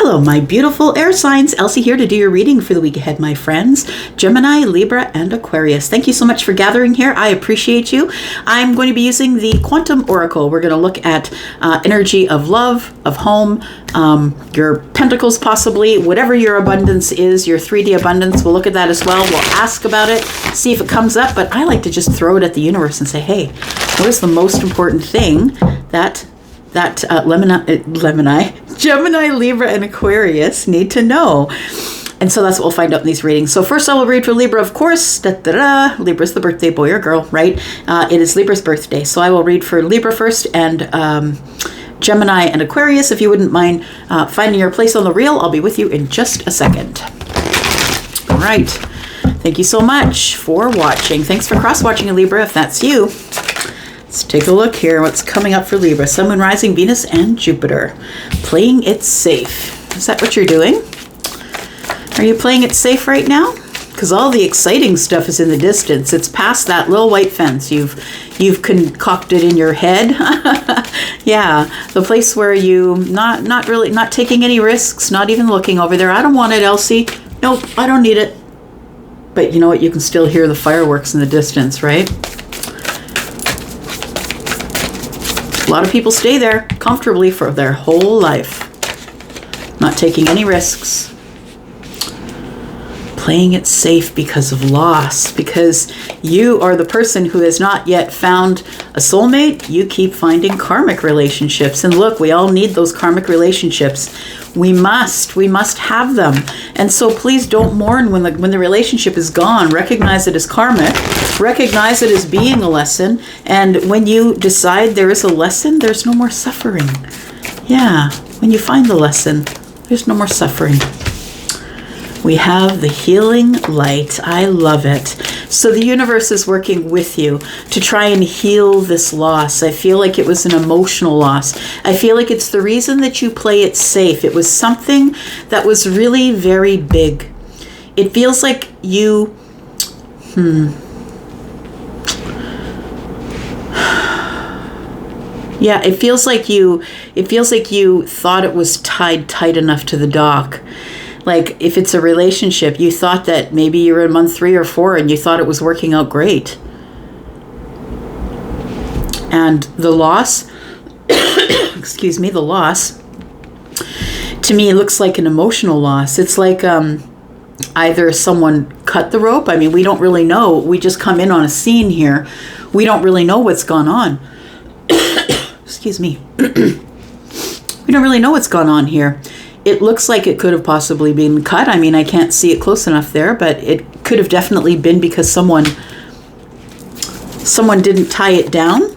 Hello, my beautiful air signs. Elsie here to do your reading for the week ahead, my friends. Gemini, Libra, and Aquarius. Thank you so much for gathering here. I appreciate you. I'm going to be using the Quantum Oracle. We're going to look at energy of love, of home, your pentacles possibly, whatever your abundance is, your 3D abundance. We'll look at that as well. We'll ask about it, see if it comes up. But I like to just throw it at the universe and say, hey, what is the most important thing that Gemini, Libra, and Aquarius need to know? And so that's what we'll find out in these readings. So first I will read for Libra, of course. Libra's the birthday boy or girl, right? It is Libra's birthday. So I will read for Libra first and Gemini and Aquarius. If you wouldn't mind finding your place on the reel, I'll be with you in just a second. All right. Thank you so much for watching. Thanks for cross-watching, Libra, if that's you. Let's take a look here. What's coming up for Libra? Sun, Moon, Rising, Venus, and Jupiter. Playing it safe. Is that what you're doing? Are you playing it safe right now? Because all the exciting stuff is in the distance. It's past that little white fence you've concocted in your head. Yeah, the place where you not taking any risks, not even looking over there. I don't want it, Elsie. Nope, I don't need it. But you know what? You can still hear the fireworks in the distance, right? A lot of people stay there comfortably for their whole life, not taking any risks, playing it safe because of loss, because you are the person who has not yet found a soulmate. You keep finding karmic relationships, and look, we all need those karmic relationships. We must have them. And so please don't mourn when the relationship is gone. Recognize it as karmic. Recognize it as being a lesson. And when you decide there is a lesson, there's no more suffering. Yeah, when you find the lesson, there's no more suffering. We have the healing light. I love it. So the universe is working with you to try and heal this loss. I feel like it was an emotional loss. I feel like it's the reason that you play it safe. It was something that was really very big. It feels like you... Yeah, it feels like you thought it was tied tight enough to the dock. Like if it's a relationship, you thought that maybe you were in month 3 or 4 and you thought it was working out great. And the loss, excuse me, the loss, to me looks like an emotional loss. It's like either someone cut the rope. I mean, we don't really know. We just come in on a scene here. We don't really know what's gone on. Excuse me. We don't really know what's gone on here. It looks like it could have possibly been cut. I mean, I can't see it close enough there, but it could have definitely been because someone didn't tie it down.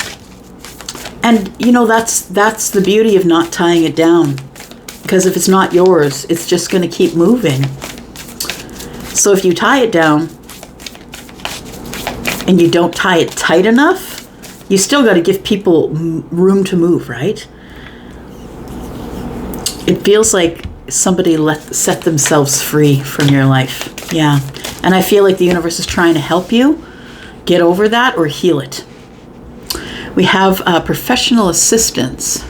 And, you know, that's the beauty of not tying it down. Because if it's not yours, it's just going to keep moving. So if you tie it down and you don't tie it tight enough, you still got to give people room to move, right? It feels like somebody set themselves free from your life. Yeah. And I feel like the universe is trying to help you get over that or heal it. We have professional assistance.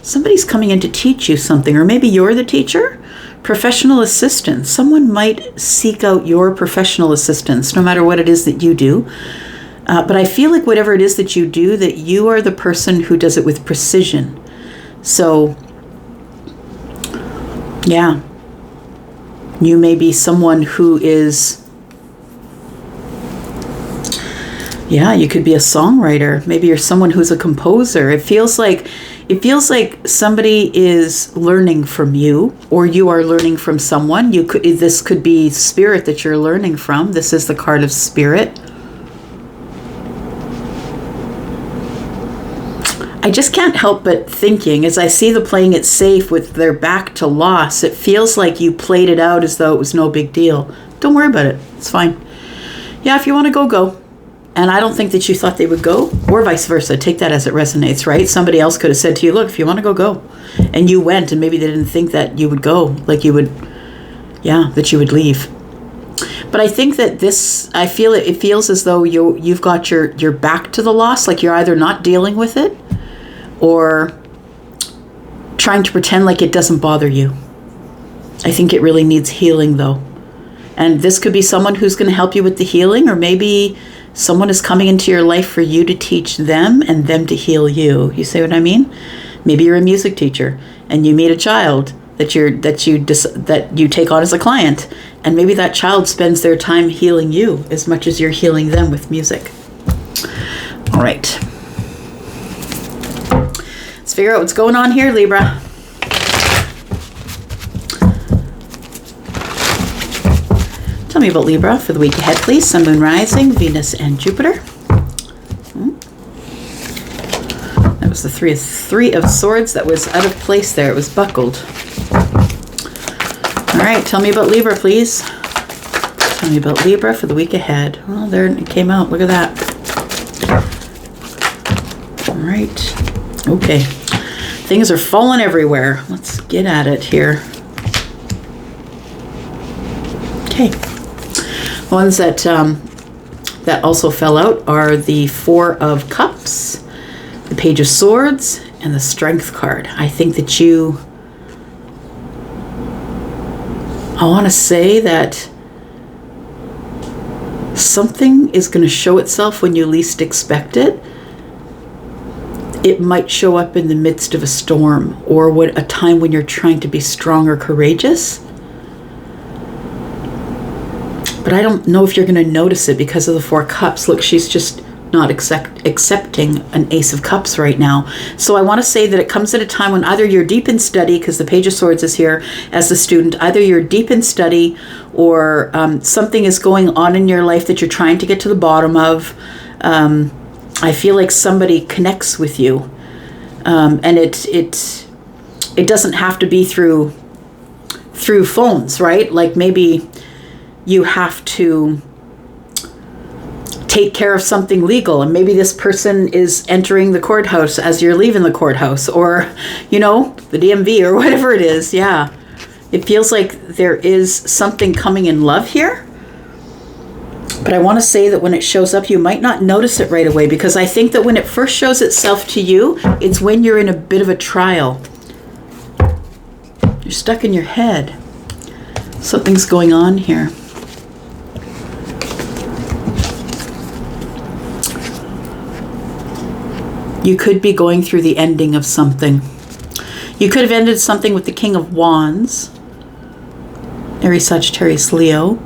Somebody's coming in to teach you something, or maybe you're the teacher. Professional assistance. Someone might seek out your professional assistance, no matter what it is that you do. But I feel like whatever it is that you do, that you are the person who does it with precision. So, yeah, you may be someone who is, yeah, you could be a songwriter. Maybe you're someone who's a composer. It feels like somebody is learning from you, or you are learning from someone. This could be spirit that you're learning from. This is the card of spirit. I just can't help but thinking, as I see the playing it safe with their back to loss, it feels like you played it out as though it was no big deal. Don't worry about it. It's fine. Yeah, if you want to go, go. And I don't think that you thought they would go, or vice versa. Take that as it resonates, right? Somebody else could have said to you, look, if you want to go, go. And you went, and maybe they didn't think that you would go, like you would, yeah, that you would leave. But I think that this, I feel it feels as though you've got your back to the loss, like you're either not dealing with it, or trying to pretend like it doesn't bother you. I think it really needs healing, though. And this could be someone who's going to help you with the healing, or maybe someone is coming into your life for you to teach them and them to heal you. You see what I mean? Maybe you're a music teacher and you meet a child that you take on as a client, and maybe that child spends their time healing you as much as you're healing them with music. All right. Let's figure out what's going on here, Libra. Tell me about Libra for the week ahead, please. Sun, Moon, Rising, Venus, and Jupiter. That was the three of Swords that was out of place there. It was buckled. All right, tell me about Libra, please. Tell me about Libra for the week ahead. Well, there it came out. Look at that. All right. Okay. Things are falling everywhere. Let's get at it here. Okay. Ones that also fell out are the Four of Cups, the Page of Swords, and the Strength card. I think that I want to say that something is going to show itself when you least expect it. It might show up in the midst of a storm, or a time when you're trying to be strong or courageous. But I don't know if you're going to notice it because of the Four Cups. Look, she's just not accepting an Ace of Cups right now. So I want to say that it comes at a time when either you're deep in study, because the Page of Swords is here as a student, either you're deep in study, or something is going on in your life that you're trying to get to the bottom of. I feel like somebody connects with you. And it doesn't have to be through phones, right? Like maybe you have to take care of something legal, and maybe this person is entering the courthouse as you're leaving the courthouse, or the DMV, or whatever it is. Yeah, it feels like there is something coming in love here, but I want to say that when it shows up, you might not notice it right away, because I think that when it first shows itself to you, it's when you're in a bit of a trial. You're stuck in your head. Something's going on here. You could be going through the ending of something. You could have ended something with the King of Wands. Aries, Sagittarius, Leo.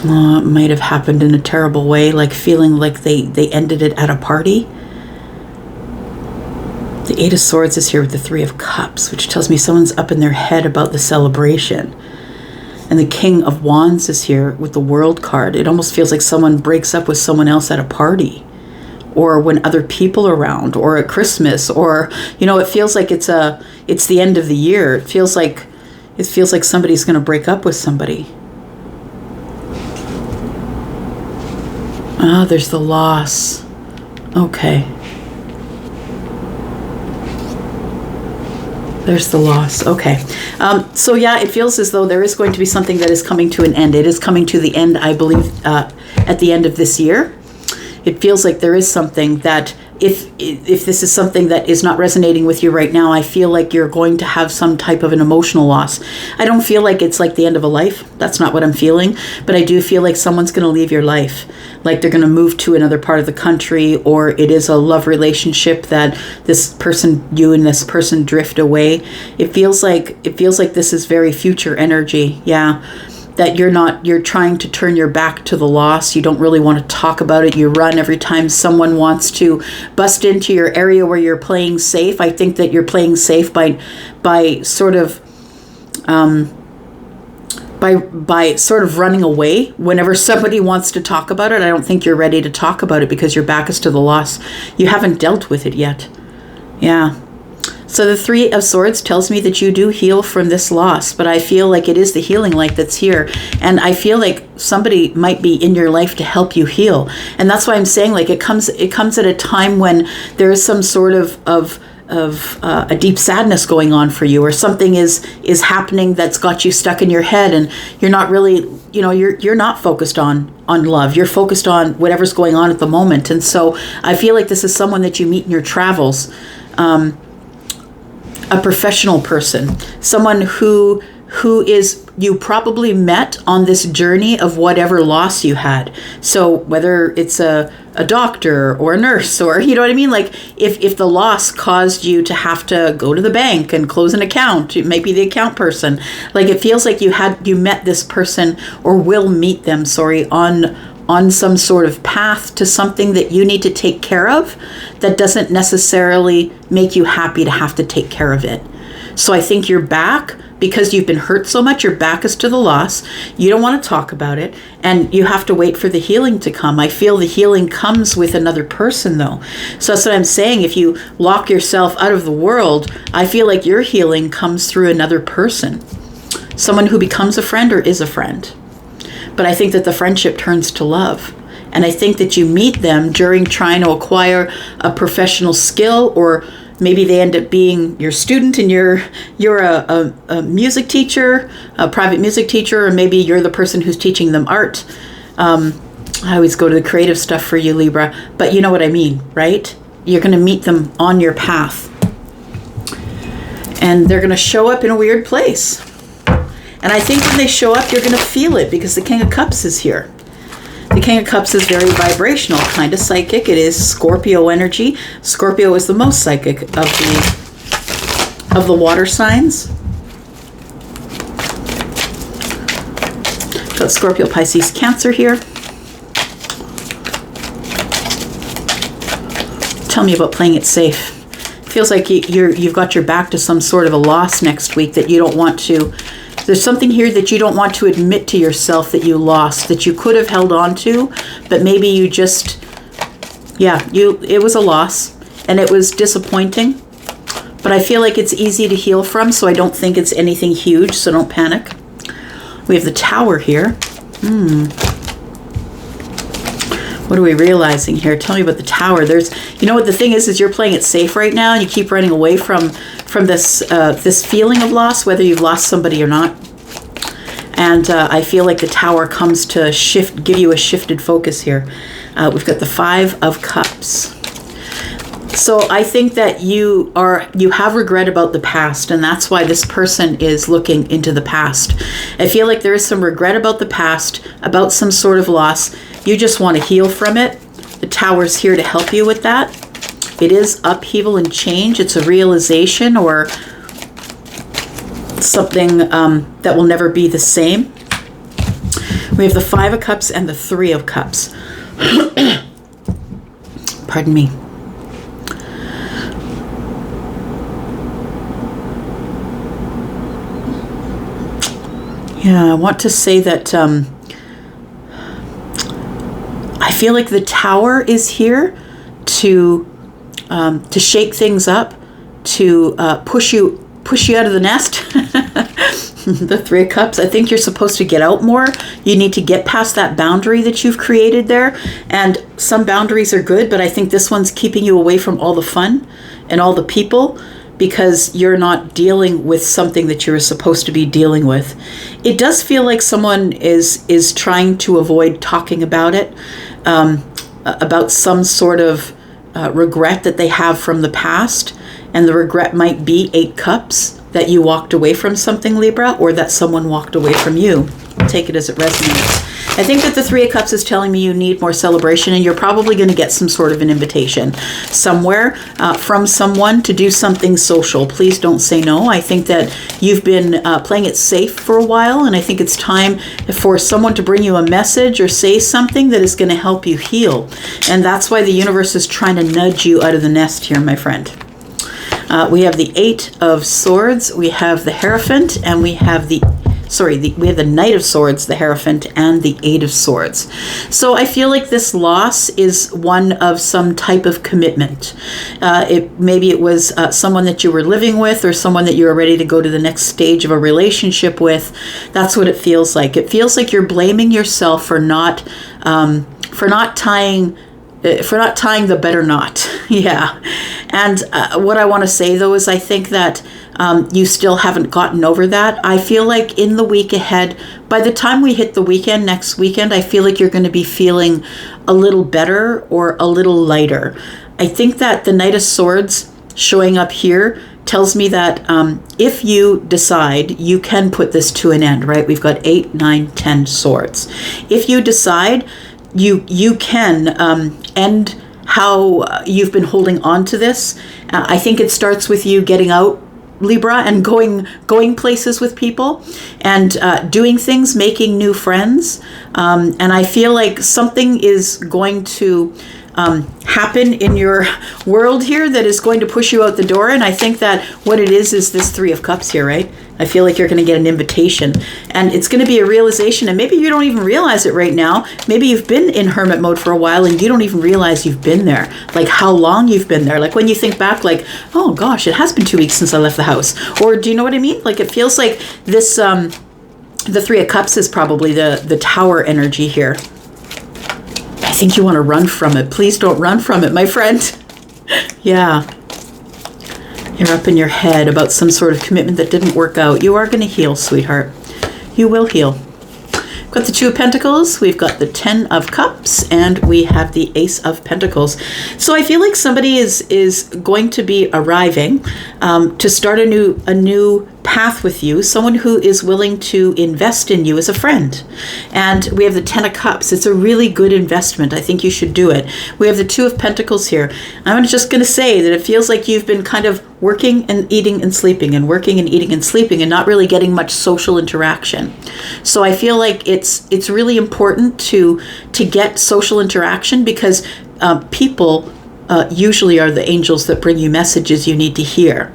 It might have happened in a terrible way, like feeling like they ended it at a party. The Eight of Swords is here with the Three of Cups, which tells me someone's up in their head about the celebration. And the King of Wands is here with the World card. It almost feels like someone breaks up with someone else at a party, or when other people are around, or at Christmas, or it feels like it's the end of the year. It feels like somebody's going to break up with somebody. Ah, there's the loss. Okay. There's the loss. Okay. So yeah, it feels as though there is going to be something that is coming to an end. It is coming to the end, I believe, at the end of this year. It feels like there is something that if this is something that is not resonating with you right now, I feel like you're going to have some type of an emotional loss. I don't feel like it's like the end of a life. That's not what I'm feeling. But I do feel like someone's going to leave your life. Like they're going to move to another part of the country, or it is a love relationship that you and this person drift away. It feels like this is very future energy. Yeah. That you're trying to turn your back to the loss. You don't really want to talk about it. You run every time someone wants to bust into your area where you're playing safe. I think that you're playing safe by sort of running away whenever somebody wants to talk about it. I don't think you're ready to talk about it because your back is to the loss. You haven't dealt with it yet. Yeah. So the Three of Swords tells me that you do heal from this loss, but I feel like it is the healing light that's here. And I feel like somebody might be in your life to help you heal. And that's why I'm saying like it comes at a time when there is some sort of a deep sadness going on for you, or something is happening that's got you stuck in your head, and you're not really, you're not focused on love. You're focused on whatever's going on at the moment. And so I feel like this is someone that you meet in your travels, a professional person, someone who is, you probably met on this journey of whatever loss you had. So whether it's a doctor or a nurse, or, you know what I mean? Like if the loss caused you to have to go to the bank and close an account, it might be the account person. Like it feels like you met this person, or will meet them, on some sort of path to something that you need to take care of that doesn't necessarily make you happy to have to take care of it. So I think you're back because you've been hurt so much. Your back is to the loss. You don't want to talk about it, and you have to wait for the healing to come. I feel the healing comes with another person, though. So that's what I'm saying. If you lock yourself out of the world, I feel like your healing comes through another person, someone who becomes a friend or is a friend. But I think that the friendship turns to love. And I think that you meet them during trying to acquire a professional skill, or maybe they end up being your student, and you're a music teacher, a private music teacher, or maybe you're the person who's teaching them art. I always go to the creative stuff for you, Libra, but you know what I mean, right? You're going to meet them on your path, and they're going to show up in a weird place. And I think when they show up, you're going to feel it, because the King of Cups is here. The King of Cups is very vibrational, kind of psychic. It is Scorpio energy. Scorpio is the most psychic of the water signs. Got Scorpio, Pisces, Cancer here. Tell me about playing it safe. Feels like you've got your back to some sort of a loss next week that you don't want to. There's something here that you don't want to admit to yourself that you lost, that you could have held on to, but maybe you just, it was a loss, and it was disappointing, but I feel like it's easy to heal from, so I don't think it's anything huge, so don't panic. We have the Tower here. What are we realizing here? Tell me about the Tower. You know what the thing is you're playing it safe right now, and you keep running away from this feeling of loss, whether you've lost somebody or not. And I feel like the Tower comes to give you a shifted focus here. We've got the Five of Cups. So I think that you have regret about the past, and that's why this person is looking into the past. I feel like there is some regret about the past, about some sort of loss. You just want to heal from it. The Tower's here to help you with that. It is upheaval and change. It's a realization, or something that will never be the same. We have the Five of Cups and the Three of Cups. Pardon me. Yeah, I want to say that I feel like the Tower is here to shake things up, to push you out of the nest. The Three of Cups. I think you're supposed to get out more. You need to get past that boundary that you've created there. And some boundaries are good, but I think this one's keeping you away from all the fun and all the people, because you're not dealing with something that you're supposed to be dealing with. It does feel like someone is trying to avoid talking about it, about some sort of regret that they have from the past. And the regret might be 8 Cups, that you walked away from something, Libra, or that someone walked away from you. Take it as it resonates. I think that the Three of Cups is telling me you need more celebration, and you're probably going to get some sort of an invitation somewhere from someone to do something social. Please don't say no. I think that you've been playing it safe for a while, and I think it's time for someone to bring you a message or say something that is going to help you heal. And that's why the universe is trying to nudge you out of the nest here, my friend. We have the Eight of Swords, we have the Hierophant, and we have the Knight of Swords, the Hierophant, and the Eight of Swords. So I feel like this loss is one of some type of commitment. Maybe it was someone that you were living with, or someone that you were ready to go to the next stage of a relationship with. That's what it feels like. It feels like you're blaming yourself for not tying the better knot. Yeah. And what I want to say, though, is I think that you still haven't gotten over that. I feel like in the week ahead, by the time we hit the weekend, next weekend, I feel like you're going to be feeling a little better or a little lighter. I think that the Knight of Swords showing up here tells me that if you decide, you can put this to an end, right? We've got 8, 9, 10 swords. If you decide, you can end how you've been holding on to this. I think it starts with you getting out, Libra, and going places with people and doing things, making new friends. And I feel like something is going to happen in your world here that is going to push you out the door. And I think that what it is this 3 of Cups here, right? I feel like you're going to get an invitation, and it's going to be a realization, and maybe you don't even realize it right now. Maybe you've been in hermit mode for a while and you don't even realize you've been there, like how long you've been there. Like when you think back, like, oh gosh, it has been 2 weeks since I left the house. Or do you know what I mean? Like it feels like this, the 3 of Cups is probably the Tower energy here. I think you want to run from it. Please don't run from it, my friend. Yeah. You're up in your head about some sort of commitment that didn't work out. You are going to heal, sweetheart. You will heal. We've got the 2 of Pentacles. We've got the 10 of Cups. And we have the Ace of Pentacles. So I feel like somebody is going to be arriving to start a new path with you, someone who is willing to invest in you as a friend. And we have the 10 of Cups. It's a really good investment. I think you should do it. We have the 2 of Pentacles here. I'm just going to say that it feels like you've been kind of working and eating and sleeping and working and eating and sleeping and not really getting much social interaction. So I feel like it's really important to get social interaction, because people usually are the angels that bring you messages you need to hear.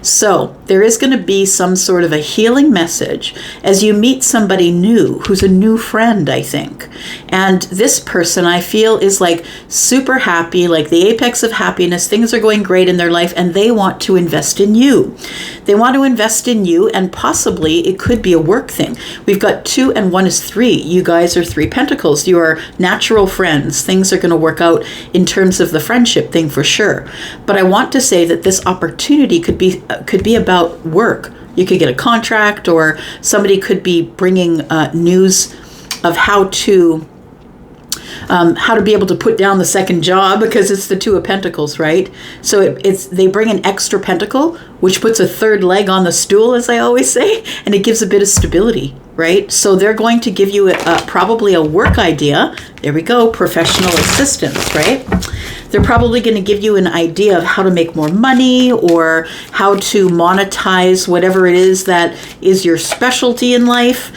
So there is going to be some sort of a healing message as you meet somebody new who's a new friend, I think. And this person, I feel, is like super happy, like the apex of happiness. Things are going great in their life and they want to invest in you. They want to invest in you, and possibly it could be a work thing. We've got 2 and 1 is 3. You guys are 3 Pentacles. You are natural friends. Things are going to work out in terms of the friendship thing for sure. But I want to say that this opportunity could be about work. You could get a contract, or somebody could be bringing news of how to be able to put down the second job, because it's the 2 of Pentacles, right? So they bring an extra pentacle, which puts a third leg on the stool, as I always say, and it gives a bit of stability, right? So they're going to give you probably a work idea. There we go, professional assistance, right? They're probably going to give you an idea of how to make more money, or how to monetize whatever it is that is your specialty in life.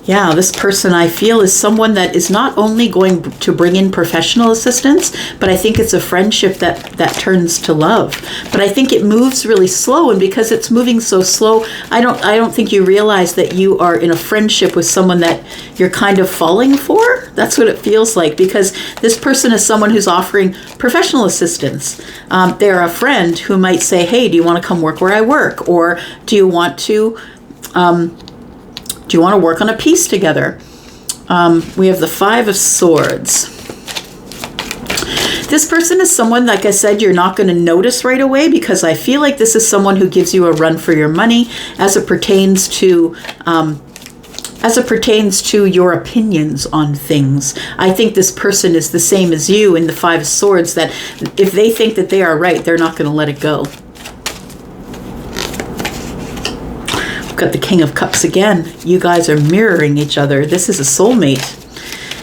Yeah, this person, I feel, is someone that is not only going to bring in professional assistance, but I think it's a friendship that turns to love. But I think it moves really slow, and because it's moving so slow, I don't think you realize that you are in a friendship with someone that you're kind of falling for. That's what it feels like, because this person is someone who's offering professional assistance. They're a friend who might say, hey, do you want to come work where I work? Or do you want to work on a piece together? We have the 5 of Swords. This person is someone, like I said, you're not going to notice right away, because I feel like this is someone who gives you a run for your money as it pertains to your opinions on things. I think this person is the same as you in the 5 of Swords, that if they think that they are right, they're not going to let it go. Got the King of Cups again. You guys are mirroring each other. This is a soulmate.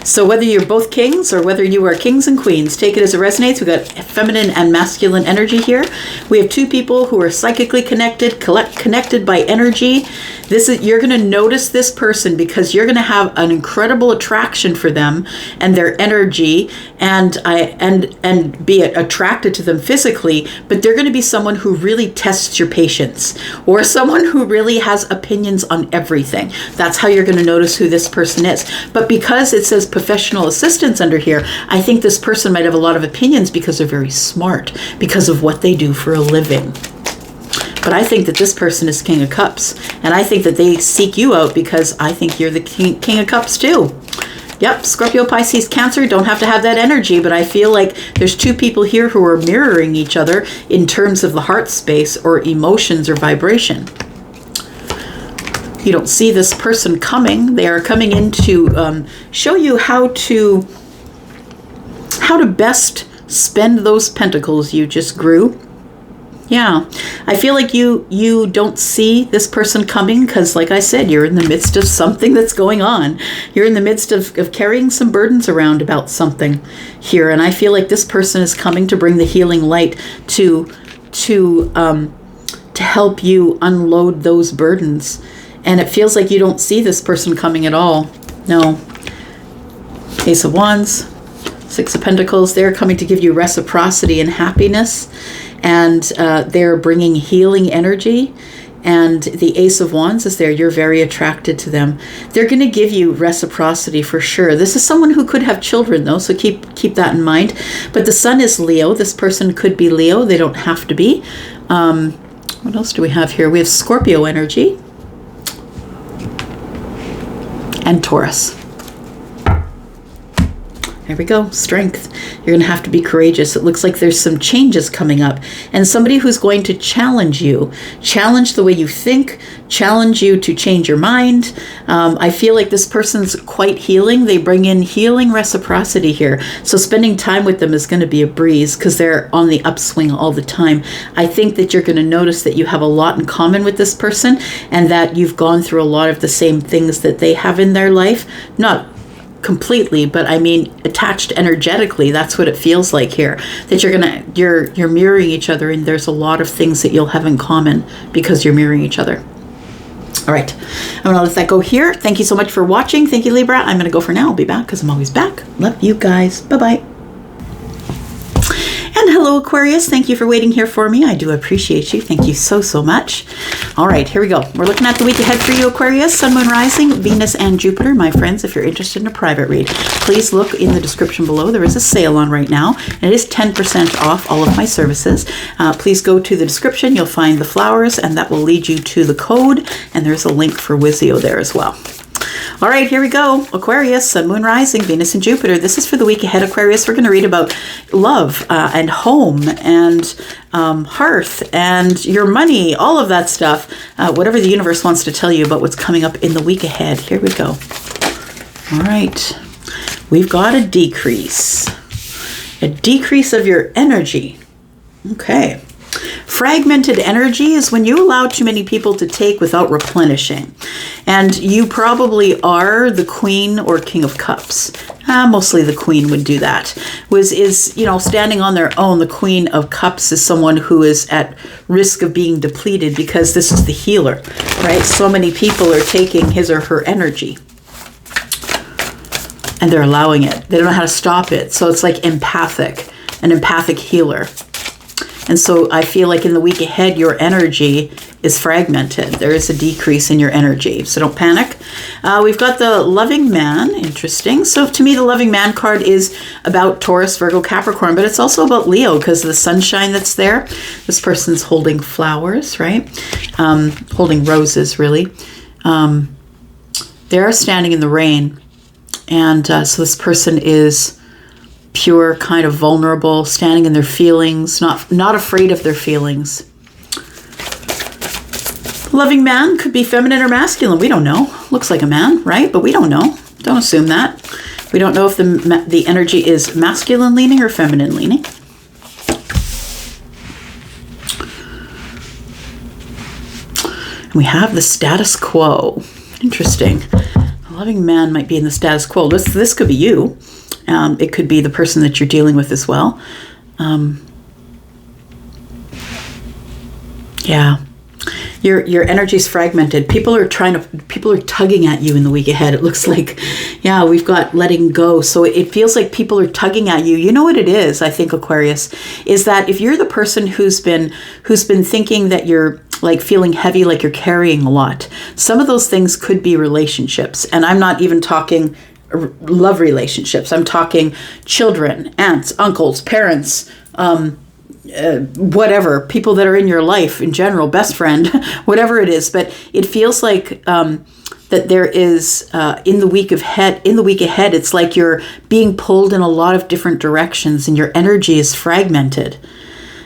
So whether you're both kings or whether you are kings and queens, take it as it resonates. We've got feminine and masculine energy here. We have 2 people who are psychically connected, connected by energy. You're going to notice this person, because you're going to have an incredible attraction for them and their energy, and be attracted to them physically. But they're going to be someone who really tests your patience, or someone who really has opinions on everything. That's how you're going to notice who this person is. But because it says professional assistance under here, I think this person might have a lot of opinions because they're very smart, because of what they do for a living. But I think that this person is King of Cups, and I think that they seek you out because I think you're the King of Cups too. Yep, Scorpio, Pisces, Cancer don't have to have that energy, but I feel like there's two people here who are mirroring each other in terms of the heart space or emotions or vibration. You don't see this person coming. They are coming in to show you how to best spend those pentacles you just grew. Yeah, I feel like you don't see this person coming because, like I said, you're in the midst of something that's going on. You're in the midst of carrying some burdens around about something here, and I feel like this person is coming to bring the healing light to help you unload those burdens. And it feels like you don't see this person coming at all. No. Ace of Wands, Six of Pentacles, they're coming to give you reciprocity and happiness. And they're bringing healing energy. And the Ace of Wands is there. You're very attracted to them. They're going to give you reciprocity for sure. This is someone who could have children, though, so keep that in mind. But the Sun is Leo. This person could be Leo. They don't have to be. What else do we have here? We have Scorpio energy. And Taurus. There we go. Strength. You're going to have to be courageous. It looks like there's some changes coming up. And somebody who's going to challenge you. Challenge the way you think. Challenge you to change your mind. I feel like this person's quite healing. They bring in healing reciprocity here. So spending time with them is going to be a breeze because they're on the upswing all the time. I think that you're going to notice that you have a lot in common with this person and that you've gone through a lot of the same things that they have in their life. Not completely, but I mean attached energetically. That's what it feels like here, that you're mirroring each other, and there's a lot of things that you'll have in common because you're mirroring each other. All right, I'm gonna let that go here. Thank you so much for watching. Thank you, Libra. I'm gonna go for now. I'll be back because I'm always back. Love you guys. Bye-bye. And hello, Aquarius. Thank you for waiting here for me. I do appreciate you. Thank you so, so much. All right, here we go. We're looking at the week ahead for you, Aquarius. Sun, Moon, Rising, Venus, and Jupiter. My friends, if you're interested in a private read, please look in the description below. There is a sale on right now, and it is 10% off all of my services. Please go to the description. You'll find the flowers, and that will lead you to the code, and there's a link for Wizio there as well. All right, here we go. Aquarius, Sun, Moon, Rising, Venus, and Jupiter. This is for the week ahead, Aquarius. We're going to read about love and home and hearth and your money, all of that stuff. Whatever the universe wants to tell you about what's coming up in the week ahead. Here we go. All right. We've got a decrease. A decrease of your energy. Okay. Fragmented energy is when you allow too many people to take without replenishing. And you probably are the Queen or King of Cups. Mostly the Queen would do that. Is standing on their own. The Queen of Cups is someone who is at risk of being depleted because this is the healer, right? So many people are taking his or her energy. And they're allowing it. They don't know how to stop it. So it's like empathic, an empathic healer. And so I feel like in the week ahead, your energy is fragmented. There is a decrease in your energy. So don't panic. We've got the Loving Man. Interesting. So to me, the Loving Man card is about Taurus, Virgo, Capricorn, but it's also about Leo because of the sunshine that's there. This person's holding flowers, right? Holding roses, really. They're standing in the rain. And so this person is pure, kind of vulnerable, standing in their feelings, not afraid of their feelings. Loving man could be feminine or masculine. We don't know. Looks like a man, right? But we don't know. Don't assume that. We don't know if the energy is masculine leaning or feminine leaning. And we have the status quo. Interesting. A loving man might be in the status quo. This could be you. It could be the person that you're dealing with as well. Yeah. Your energy's fragmented. People are tugging at you in the week ahead. It looks like, yeah, we've got letting go. So it feels like people are tugging at you. You know what it is, I think, Aquarius, is that if you're the person who's been thinking that you're like feeling heavy, like you're carrying a lot, some of those things could be relationships. And I'm not even talking love relationships. I'm talking children, aunts, uncles, parents, whatever, people that are in your life in general, best friend, whatever it is. But it feels like that there is in the week ahead, it's like you're being pulled in a lot of different directions and your energy is fragmented.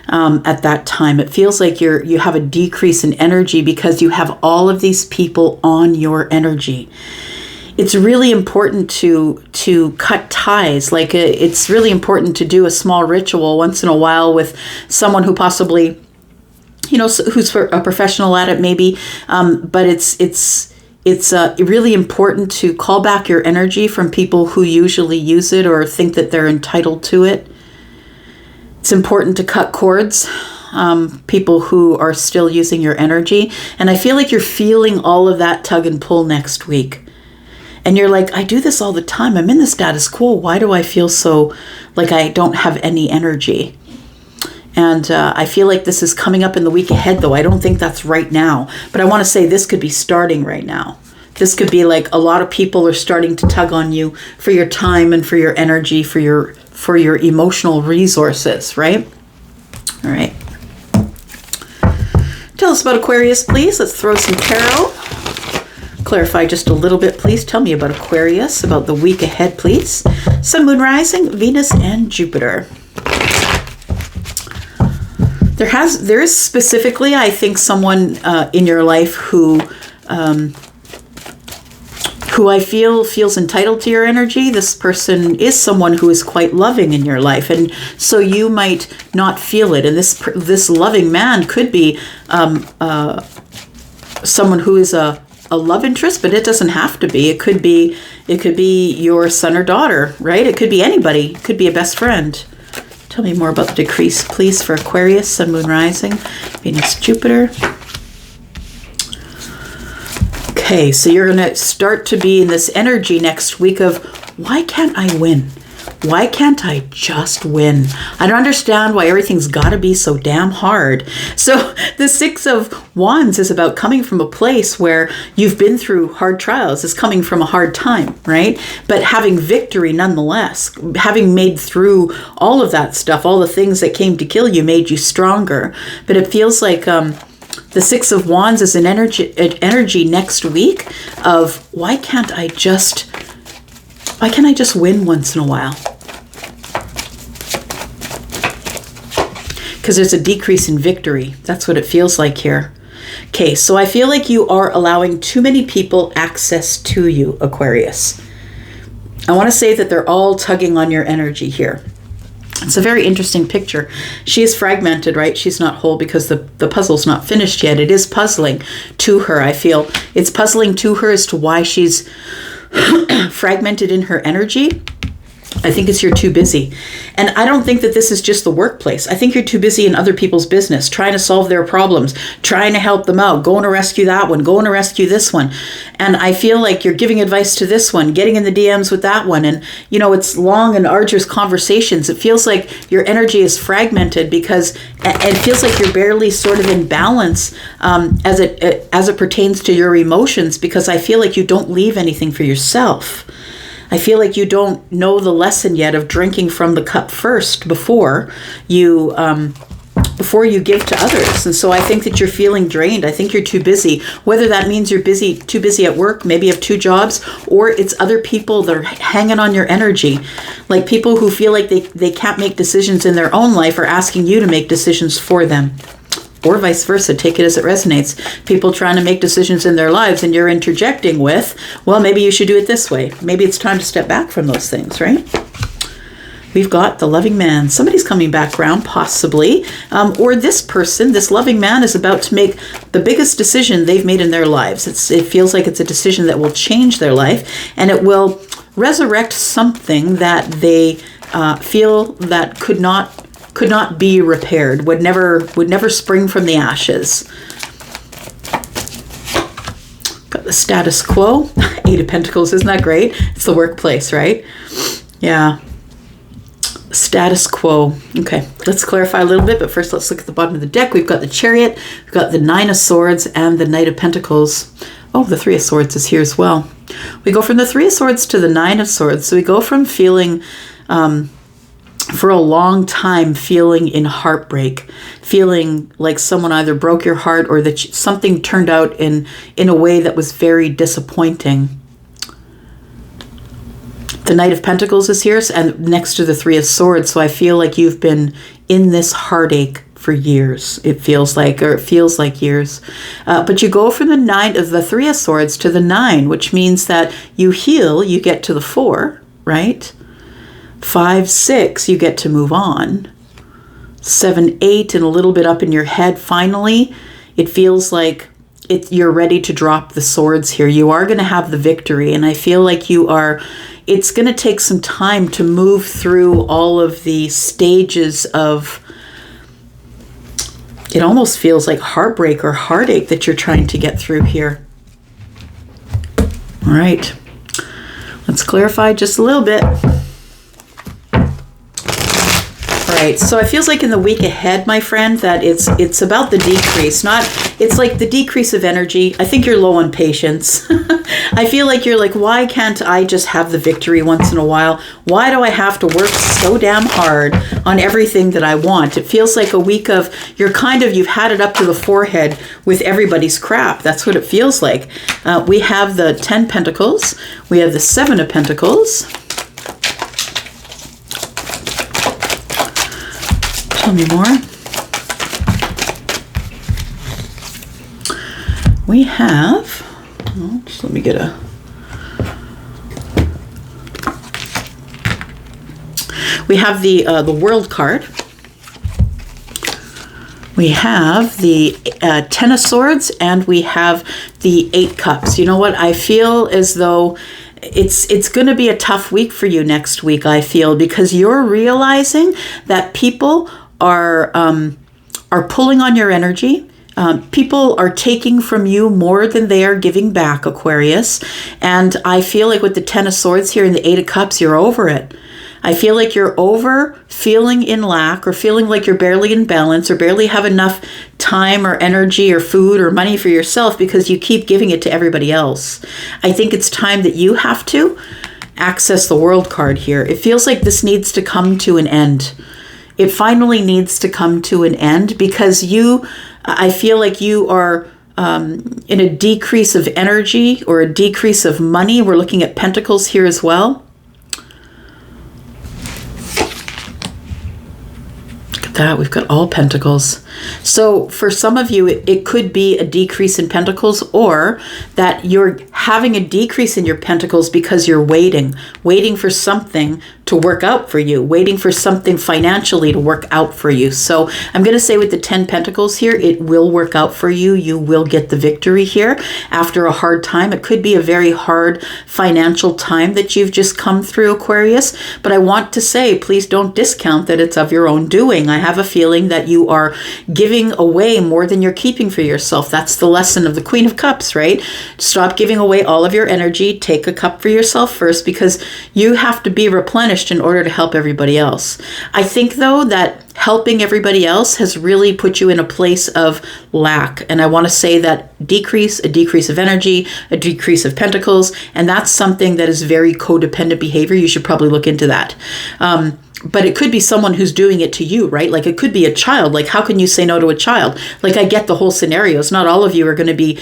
At that time, it feels like you have a decrease in energy because you have all of these people on your energy. It's really important to cut ties. Like it's really important to do a small ritual once in a while with someone who possibly, who's a professional at it maybe. But it's really important to call back your energy from people who usually use it or think that they're entitled to it. It's important to cut cords, people who are still using your energy. And I feel like you're feeling all of that tug and pull next week. And you're like, I do this all the time. I'm in the status quo. Why do I feel so like I don't have any energy? And I feel like this is coming up in the week ahead, though. I don't think that's right now. But I want to say this could be starting right now. This could be like a lot of people are starting to tug on you for your time and for your energy, for your emotional resources, right? All right. Tell us about Aquarius, please. Let's throw some tarot. Clarify just a little bit, please. Tell me about Aquarius, about the week ahead, please. Sun, Moon, Rising, Venus, and Jupiter. There is specifically, I think, someone in your life who I feel feels entitled to your energy. This person is someone who is quite loving in your life, and so you might not feel it. And this loving man could be someone who is a love interest, but it doesn't have to be. It could be your son or daughter, right? It could be anybody. It could be a best friend. Tell me more about the decrease, please, for Aquarius, Sun, Moon, Rising, Venus, Jupiter. Okay, so you're going to start to be in this energy next week of, why can't I win? Why can't I just win? I don't understand why everything's got to be so damn hard. So the Six of Wands is about coming from a place where you've been through hard trials. It's coming from a hard time, right? But having victory nonetheless, having made through all of that stuff, all the things that came to kill you made you stronger. But it feels like the Six of Wands is an energy next week of, why can't I just win once in a while? Because there's a decrease in victory. That's what it feels like here. Okay, so I feel like you are allowing too many people access to you, Aquarius. I want to say that they're all tugging on your energy here. It's a very interesting picture. She is fragmented, right? She's not whole because the puzzle's not finished yet. It is puzzling to her, I feel. It's puzzling to her as to why she's fragmented in her energy. I think it's you're too busy. And I don't think that this is just the workplace. I think you're too busy in other people's business, trying to solve their problems, trying to help them out, going to rescue that one, going to rescue this one. And I feel like you're giving advice to this one, getting in the DMs with that one. And, it's long and arduous conversations. It feels like your energy is fragmented because it feels like you're barely sort of in balance as it pertains to your emotions, because I feel like you don't leave anything for yourself. I feel like you don't know the lesson yet of drinking from the cup first before you give to others. And so I think that you're feeling drained. I think you're too busy. Whether that means you're too busy at work, maybe you have two jobs, or it's other people that are hanging on your energy. Like people who feel like they can't make decisions in their own life are asking you to make decisions for them. Or vice versa, take it as it resonates. People trying to make decisions in their lives and you're interjecting with, well, maybe you should do it this way. Maybe it's time to step back from those things, right? We've got the loving man. Somebody's coming back around, possibly. Or this person, this loving man, is about to make the biggest decision they've made in their lives. It feels like it's a decision that will change their life, and it will resurrect something that they feel that could not be repaired, would never spring from the ashes. Got the status quo. Eight of Pentacles, isn't that great? It's the workplace, right? Yeah. Status quo. Okay, let's clarify a little bit, but first let's look at the bottom of the deck. We've got the Chariot, we've got the Nine of Swords, and the Knight of Pentacles. Oh, the Three of Swords is here as well. We go from the Three of Swords to the Nine of Swords. So we go from feeling for a long time feeling in heartbreak, feeling like someone either broke your heart or that something turned out in a way that was very disappointing. The Knight of Pentacles is here and next to the Three of Swords. So I feel like you've been in this heartache for years. It feels like years. But you go from the Three of Swords to the 9, which means that you heal, you get to the 4, right? 5, 6, you get to move on. 7, 8, and a little bit up in your head. Finally, it feels like you're ready to drop the swords here. You are going to have the victory, and I feel like it's going to take some time to move through all of the stages of, it almost feels like heartbreak or heartache that you're trying to get through here. All right, let's clarify just a little bit. Right, so it feels like in the week ahead, my friend, that it's about the decrease. It's like the decrease of energy. I think you're low on patience. I feel like you're like, why can't I just have the victory once in a while? Why do I have to work so damn hard on everything that I want? It feels like a week of you've had it up to the forehead with everybody's crap. That's what it feels like. We have the 10 Pentacles. We have the 7 of Pentacles. Tell me more. We have, just let me get we have the World card. We have the 10 of Swords, and we have the 8 Cups. You know what? I feel as though it's going to be a tough week for you next week, I feel, because you're realizing that people are pulling on your energy. People are taking from you more than they are giving back, Aquarius. And I feel like with the 10 of Swords here and the 8 of Cups, you're over it. I feel like you're over feeling in lack or feeling like you're barely in balance or barely have enough time or energy or food or money for yourself because you keep giving it to everybody else. I think it's time that you have to access the World card here. It feels like this needs to come to an end. It finally needs to come to an end because I feel like you are in a decrease of energy or a decrease of money. We're looking at Pentacles here as well. Look at that. We've got all Pentacles. So for some of you, it could be a decrease in Pentacles, or that you're having a decrease in your Pentacles because you're waiting for something to work out for you, waiting for something financially to work out for you. So I'm going to say with the 10 Pentacles here, it will work out for you. You will get the victory here after a hard time. It could be a very hard financial time that you've just come through, Aquarius. But I want to say, please don't discount that it's of your own doing. I have a feeling that you are giving away more than you're keeping for yourself. That's the lesson of the Queen of Cups, right? Stop giving away all of your energy. Take a cup for yourself first, because you have to be replenished in order to help everybody else. I think, though, that helping everybody else has really put you in a place of lack. And I want to say that a decrease of energy, a decrease of Pentacles, and that's something that is very codependent behavior. You should probably look into that. But it could be someone who's doing it to you, right? Like it could be a child. Like how can you say no to a child? Like I get the whole scenarios. Not all of you are going to be,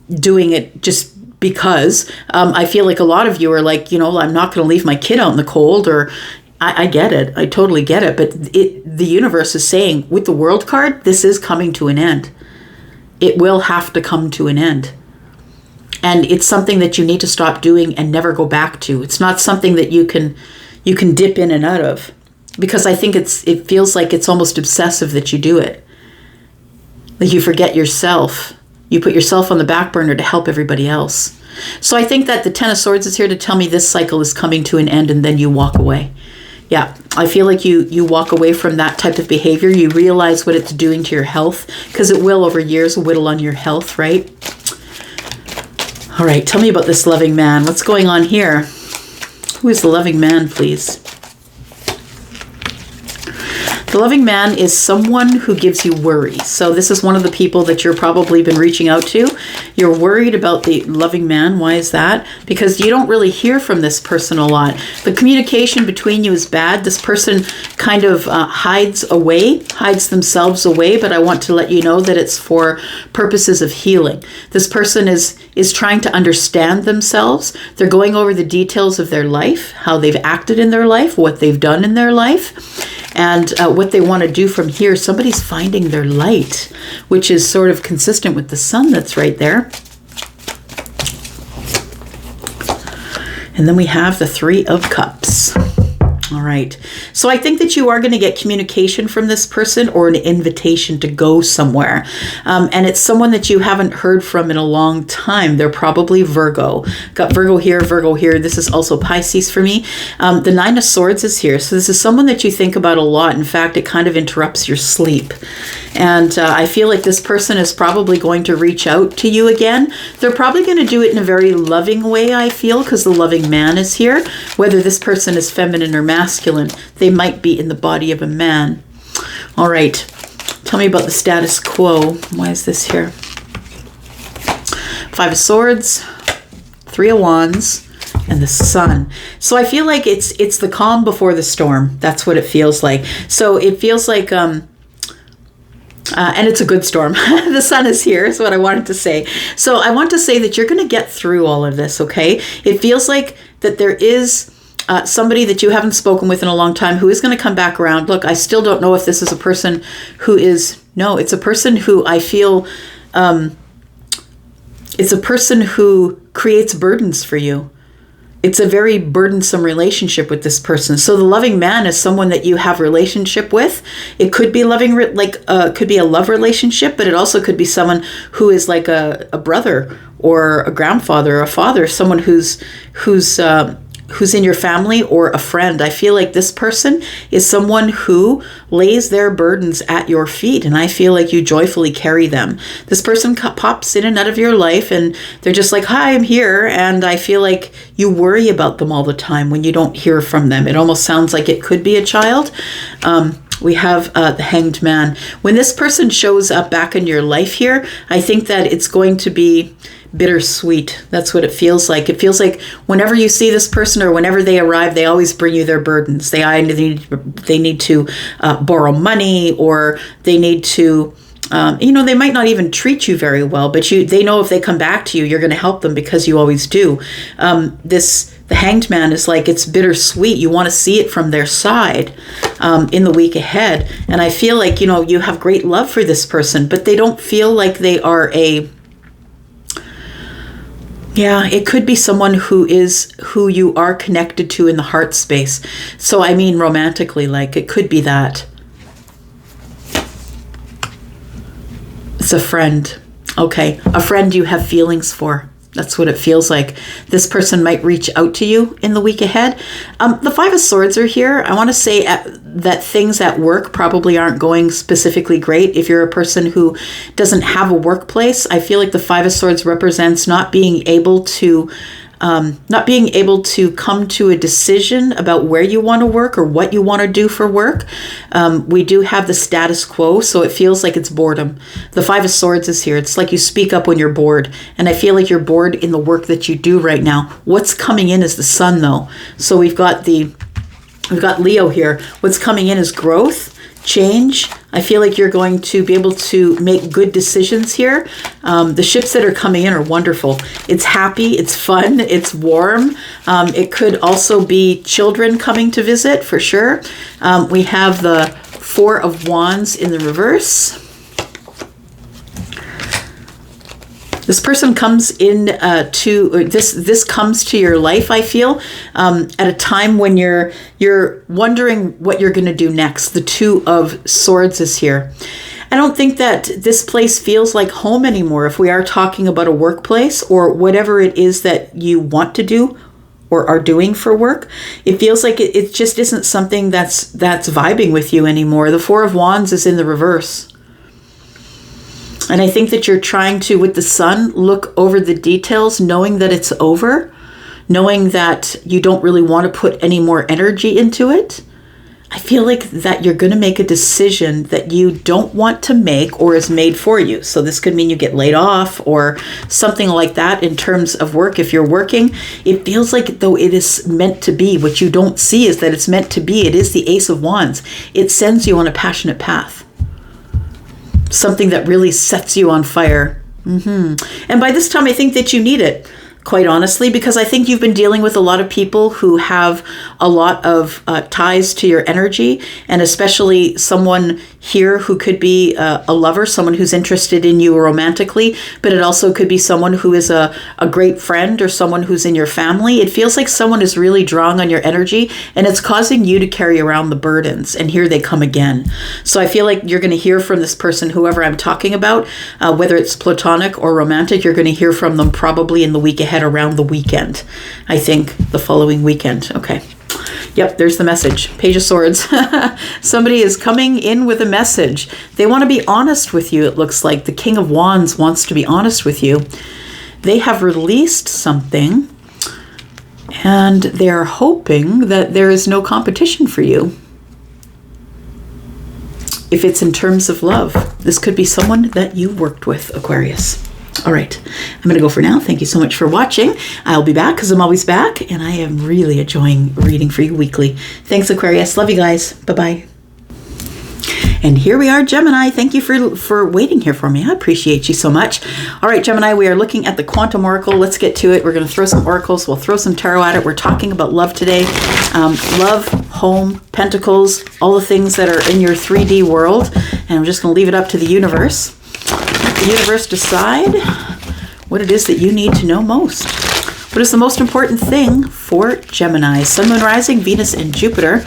doing it just because. I feel like a lot of you are like, I'm not going to leave my kid out in the cold, or I get it. I totally get it. But the universe is saying with the World card, this is coming to an end. It will have to come to an end. And it's something that you need to stop doing and never go back to. It's not something that you can dip in and out of, because I think it feels like it's almost obsessive that you do it. Like you forget yourself. You put yourself on the back burner to help everybody else. So I think that the 10 of Swords is here to tell me this cycle is coming to an end, and then you walk away. Yeah, I feel like you walk away from that type of behavior. You realize what it's doing to your health, because it will over years whittle on your health, right? All right, tell me about this loving man. What's going on here? Who is the loving man, please? The loving man is someone who gives you worry. So this is one of the people that you're probably been reaching out to. You're worried about the loving man. Why is that? Because you don't really hear from this person a lot. The communication between you is bad. This person kind of hides themselves away, but I want to let you know that it's for purposes of healing. This person is trying to understand themselves. They're going over the details of their life, how they've acted in their life, what they've done in their life, and what they want to do from here. Somebody's finding their light, which is sort of consistent with the sun that's right there. And then we have the Three of Cups. All right. So I think that you are going to get communication from this person or an invitation to go somewhere. And it's someone that you haven't heard from in a long time. They're probably Virgo. Got Virgo here, Virgo here. This is also Pisces for me. The Nine of Swords is here. So this is someone that you think about a lot. In fact, it kind of interrupts your sleep. And I feel like this person is probably going to reach out to you again. They're probably going to do it in a very loving way, I feel, because the loving man is here. Whether this person is feminine or masculine, they might be in the body of a man. All right. Tell me about the status quo. Why is this here? Five of Swords, Three of Wands, and the Sun. So I feel like it's the calm before the storm. That's what it feels like. So it feels like and it's a good storm. The sun is here is what I wanted to say. So I want to say that you're going to get through all of this, okay? It feels like that there is somebody that you haven't spoken with in a long time who is going to come back around. Look, I still don't know if this is a person who is... No, it's a person who I feel... it's a person who creates burdens for you. It's a very burdensome relationship with this person. So the loving man is someone that you have a relationship with. It could be could be a love relationship, but it also could be someone who is like a brother or a grandfather or a father, someone who's in your family or a friend. I feel like this person is someone who lays their burdens at your feet, and I feel like you joyfully carry them. This person pops in and out of your life, and they're just like, hi, I'm here, and I feel like you worry about them all the time when you don't hear from them. It almost sounds like it could be a child. We have the Hanged Man. When this person shows up back in your life here, I think that it's going to be bittersweet. That's what it feels like. It feels like whenever you see this person or whenever they arrive, they always bring you their burdens. They need to borrow money, or they need to, they might not even treat you very well, but they know if they come back to you, you're going to help them because you always do. The Hanged Man is like, it's bittersweet. You want to see it from their side in the week ahead. And I feel like, you have great love for this person, but they don't feel like they are it could be someone who you are connected to in the heart space. So I mean romantically, like it could be that. It's a friend. Okay, a friend you have feelings for. That's what it feels like. This person might reach out to you in the week ahead. The Five of Swords are here. I want to say that things at work probably aren't going specifically great. If you're a person who doesn't have a workplace, I feel like the Five of Swords represents not being able to come to a decision about where you want to work or what you want to do for work. We do have the status quo, so it feels like it's boredom. The Five of Swords is here. It's like you speak up when you're bored, and I feel like you're bored in the work that you do right now. What's coming in is the Sun, though. So we've got Leo here. What's coming in is growth, change. I feel like you're going to be able to make good decisions here. The ships that are coming in are wonderful. It's happy, it's fun, it's warm. It could also be children coming to visit for sure. We have the Four of Wands in the reverse. This person comes in this comes to your life, I feel, at a time when you're wondering what you're going to do next. The Two of Swords is here. I don't think that this place feels like home anymore. If we are talking about a workplace or whatever it is that you want to do or are doing for work, it feels like it just isn't something that's vibing with you anymore. The Four of Wands is in the reverse. And I think that you're trying to, with the Sun, look over the details, knowing that it's over, knowing that you don't really want to put any more energy into it. I feel like that you're going to make a decision that you don't want to make or is made for you. So this could mean you get laid off or something like that in terms of work. If you're working, it feels like though it is meant to be. What you don't see is that it's meant to be. It is the Ace of Wands. It sends you on a passionate path. Something that really sets you on fire. And by this time, I think that you need it. Quite honestly, because I think you've been dealing with a lot of people who have a lot of ties to your energy, and especially someone here who could be a lover, someone who's interested in you romantically, but it also could be someone who is a great friend or someone who's in your family. It feels like someone is really drawing on your energy, and it's causing you to carry around the burdens, and here they come again. So I feel like you're going to hear from this person, whoever I'm talking about, whether it's platonic or romantic, you're going to hear from them probably in the week ahead, around the weekend. I think the following weekend. Okay. Yep, there's the message. Page of Swords. Somebody is coming in with a message. They want to be honest with you, it looks like. The King of Wands wants to be honest with you. They have released something, and they're hoping that there is no competition for you. If it's in terms of love, this could be someone that you worked with, Aquarius. All right, I'm going to go for now. Thank you so much for watching. I'll be back because I'm always back, and I am really enjoying reading for you weekly. Thanks, Aquarius. Love you guys. Bye-bye. And here we are, Gemini. Thank you for waiting here for me. I appreciate you so much. All right, Gemini, we are looking at the Quantum Oracle. Let's get to it. We're going to throw some oracles. We'll throw some tarot at it. We're talking about love today. Love, home, pentacles, all the things that are in your 3D world. And I'm just going to leave it up to the universe. Let the universe decide what it is that you need to know most. What is the most important thing for Gemini? Sun, Moon, Rising, Venus, and Jupiter.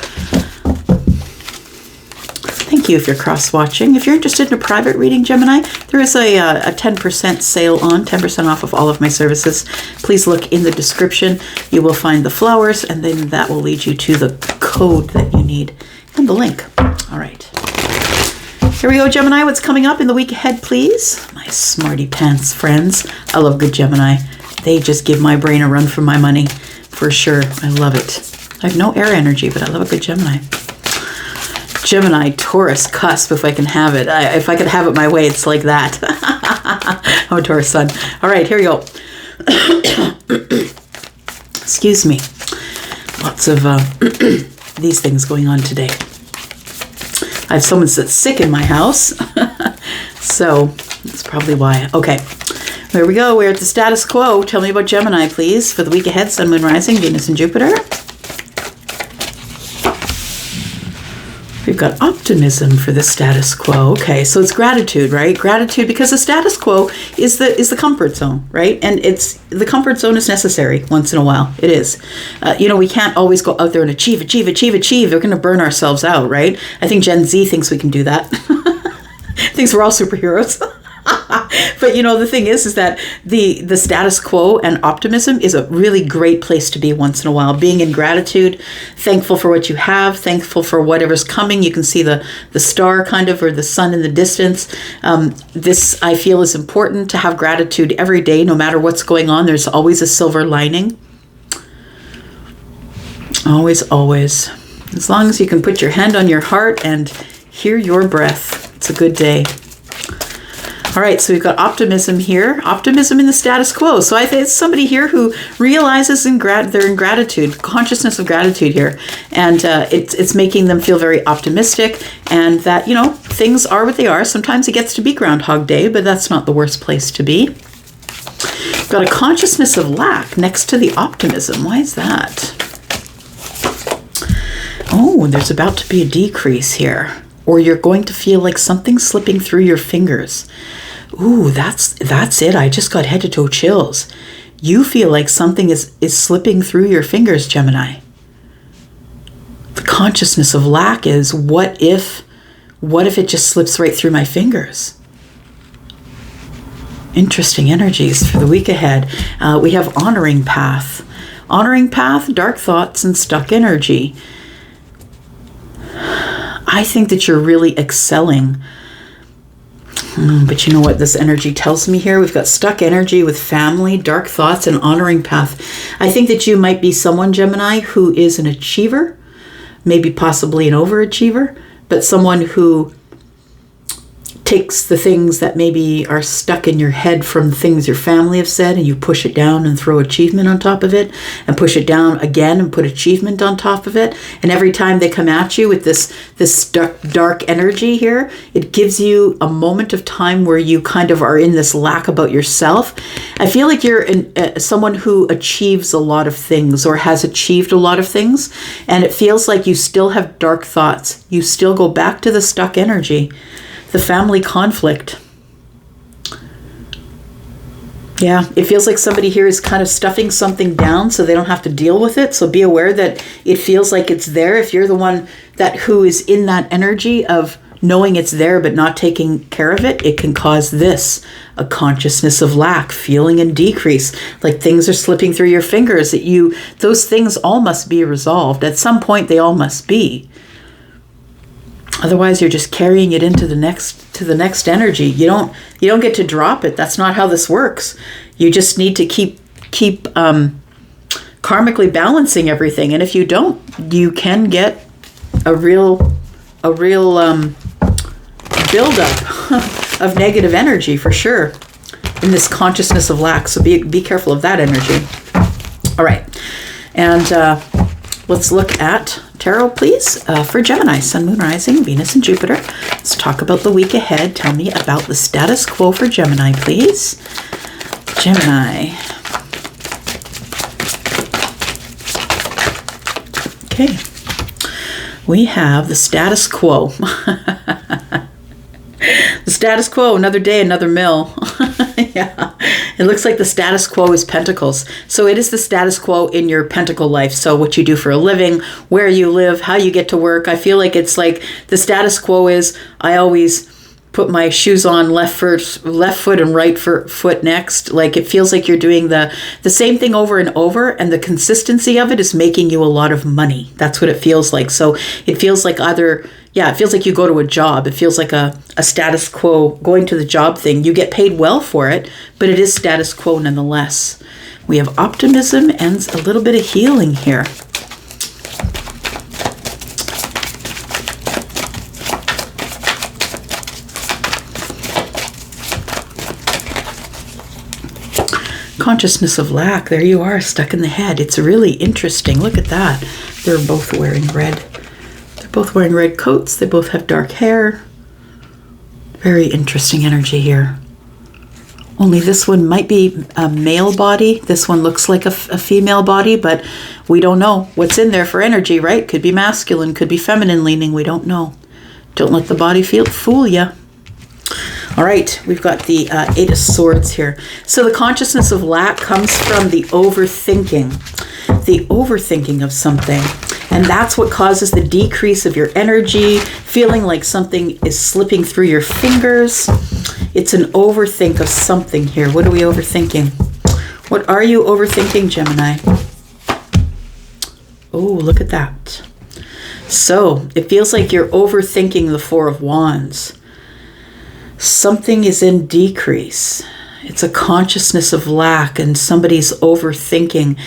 Thank you if you're cross-watching. If you're interested in a private reading, Gemini, there is a 10% sale on, 10% off of all of my services. Please look in the description. You will find the flowers, and then that will lead you to the code that you need and the link. All right. Here we go, Gemini. What's coming up in the week ahead, please? My smarty pants friends. I love good Gemini. They just give my brain a run for my money, for sure. I love it. I have no air energy, but I love a good Gemini. Gemini, Taurus, cusp, if I can have it. If I could have it my way, it's like that. I'm a Taurus sun. All right, here we go. Excuse me. Lots of these things going on today. I have someone that's sick in my house, so that's probably why. Okay, there we go. We're at the status quo. Tell me about Gemini, please, for the week ahead. Sun, Moon, Rising, Venus, and Jupiter. We've got optimism for the status quo. Okay, so it's gratitude, right? Gratitude, because the status quo is the comfort zone, right? And the comfort zone is necessary once in a while. It is. We can't always go out there and achieve. We're going to burn ourselves out, right? I think Gen Z thinks we can do that. Thinks we're all superheroes. But the thing is that the status quo and optimism is a really great place to be once in a while. Being in gratitude, thankful for what you have, thankful for whatever's coming. You can see the star kind of, or the sun in the distance. This, I feel, is important to have gratitude every day, no matter what's going on. There's always a silver lining. Always, always. As long as you can put your hand on your heart and hear your breath, it's a good day. All right, so we've got optimism here. Optimism in the status quo. So I think it's somebody here who realizes they're in gratitude, consciousness of gratitude here. And it's making them feel very optimistic, and that, things are what they are. Sometimes it gets to be Groundhog Day, but that's not the worst place to be. We've got a consciousness of lack next to the optimism. Why is that? Oh, there's about to be a decrease here. Or you're going to feel like something's slipping through your fingers. Ooh, that's it. I just got head to toe chills. You feel like something is slipping through your fingers, Gemini. The consciousness of lack is, what if it just slips right through my fingers? Interesting energies for the week ahead. We have honoring path. Honoring path, dark thoughts, and stuck energy. I think that you're really excelling. But you know what this energy tells me here? We've got stuck energy with family, dark thoughts, and honoring path. I think that you might be someone, Gemini, who is an achiever, maybe possibly an overachiever, but someone who takes the things that maybe are stuck in your head from things your family have said, and you push it down and throw achievement on top of it, and push it down again and put achievement on top of it. And every time they come at you with this dark energy here, it gives you a moment of time where you kind of are in this lack about yourself. I feel like you're someone who achieves a lot of things or has achieved a lot of things, and it feels like you still have dark thoughts. You still go back to the stuck energy. The family conflict. Yeah, it feels like somebody here is kind of stuffing something down so they don't have to deal with it. So be aware that it feels like it's there. If you're the one who is in that energy of knowing it's there but not taking care of it, it can cause this, a consciousness of lack, feeling in decrease, like things are slipping through your fingers, those things all must be resolved. At some point they all must be. Otherwise, you're just carrying it into the next energy. You don't get to drop it. That's not how this works. You just need to keep karmically balancing everything. And if you don't, you can get a real buildup of negative energy for sure in this consciousness of lack. So be careful of that energy. All right, and let's look at tarot, please, for Gemini, Sun, Moon, Rising, Venus, and Jupiter. Let's talk about the week ahead. Tell me about the status quo for Gemini, please. Gemini. Okay. We have the status quo. The status quo, another day, another mill. Yeah. It looks like the status quo is pentacles. So it is the status quo in your pentacle life. So what you do for a living, where you live, how you get to work. I feel like it's like the status quo is I always put my shoes on left foot and right foot next. Like it feels like you're doing the same thing over and over, and the consistency of it is making you a lot of money. That's what it feels like. So it feels like it feels like you go to a job. It feels like a status quo, going to the job thing. You get paid well for it, but it is status quo nonetheless. We have optimism and a little bit of healing here. Consciousness of lack. There you are, stuck in the head. It's really interesting. Look at that. They're both wearing red. They're both wearing red coats. They both have dark hair. Very interesting energy here. Only this one might be a male body. This one looks like a female body, but we don't know what's in there for energy, right? Could be masculine, could be feminine leaning. We don't know. Don't let the body fool you. All right, we've got the Eight of Swords here. So the consciousness of lack comes from the overthinking of something. And that's what causes the decrease of your energy, feeling like something is slipping through your fingers. It's an overthink of something here. What are we overthinking? What are you overthinking, Gemini? Oh, look at that. So it feels like you're overthinking the Four of Wands. Something is in decrease. It's a consciousness of lack and somebody's overthinking.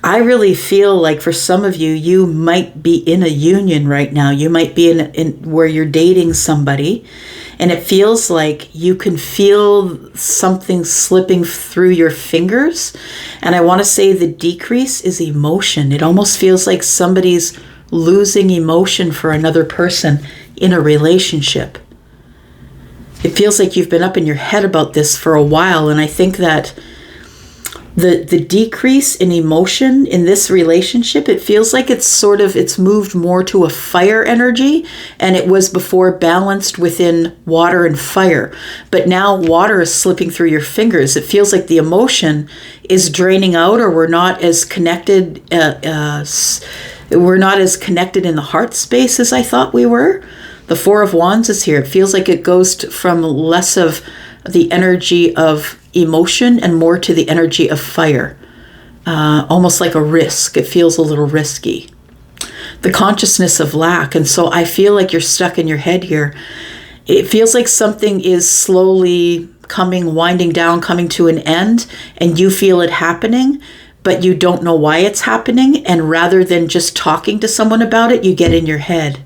I really feel like for some of you, you might be in a union right now. You might be in where you're dating somebody, and it feels like you can feel something slipping through your fingers. And I want to say the decrease is emotion. It almost feels like somebody's losing emotion for another person in a relationship. It feels like you've been up in your head about this for a while, and I think that the decrease in emotion in this relationship, it feels like it's moved more to a fire energy, and it was before balanced within water and fire. But now water is slipping through your fingers. It feels like the emotion is draining out, or we're not as connected. We're not as connected in the heart space as I thought we were. The Four of Wands is here. It feels like it goes from less of the energy of emotion and more to the energy of fire. Almost like a risk. It feels a little risky. The consciousness of lack. And so I feel like you're stuck in your head here. It feels like something is slowly winding down, coming to an end, and you feel it happening. but you don't know why it's happening. And rather than just talking to someone about it, you get in your head.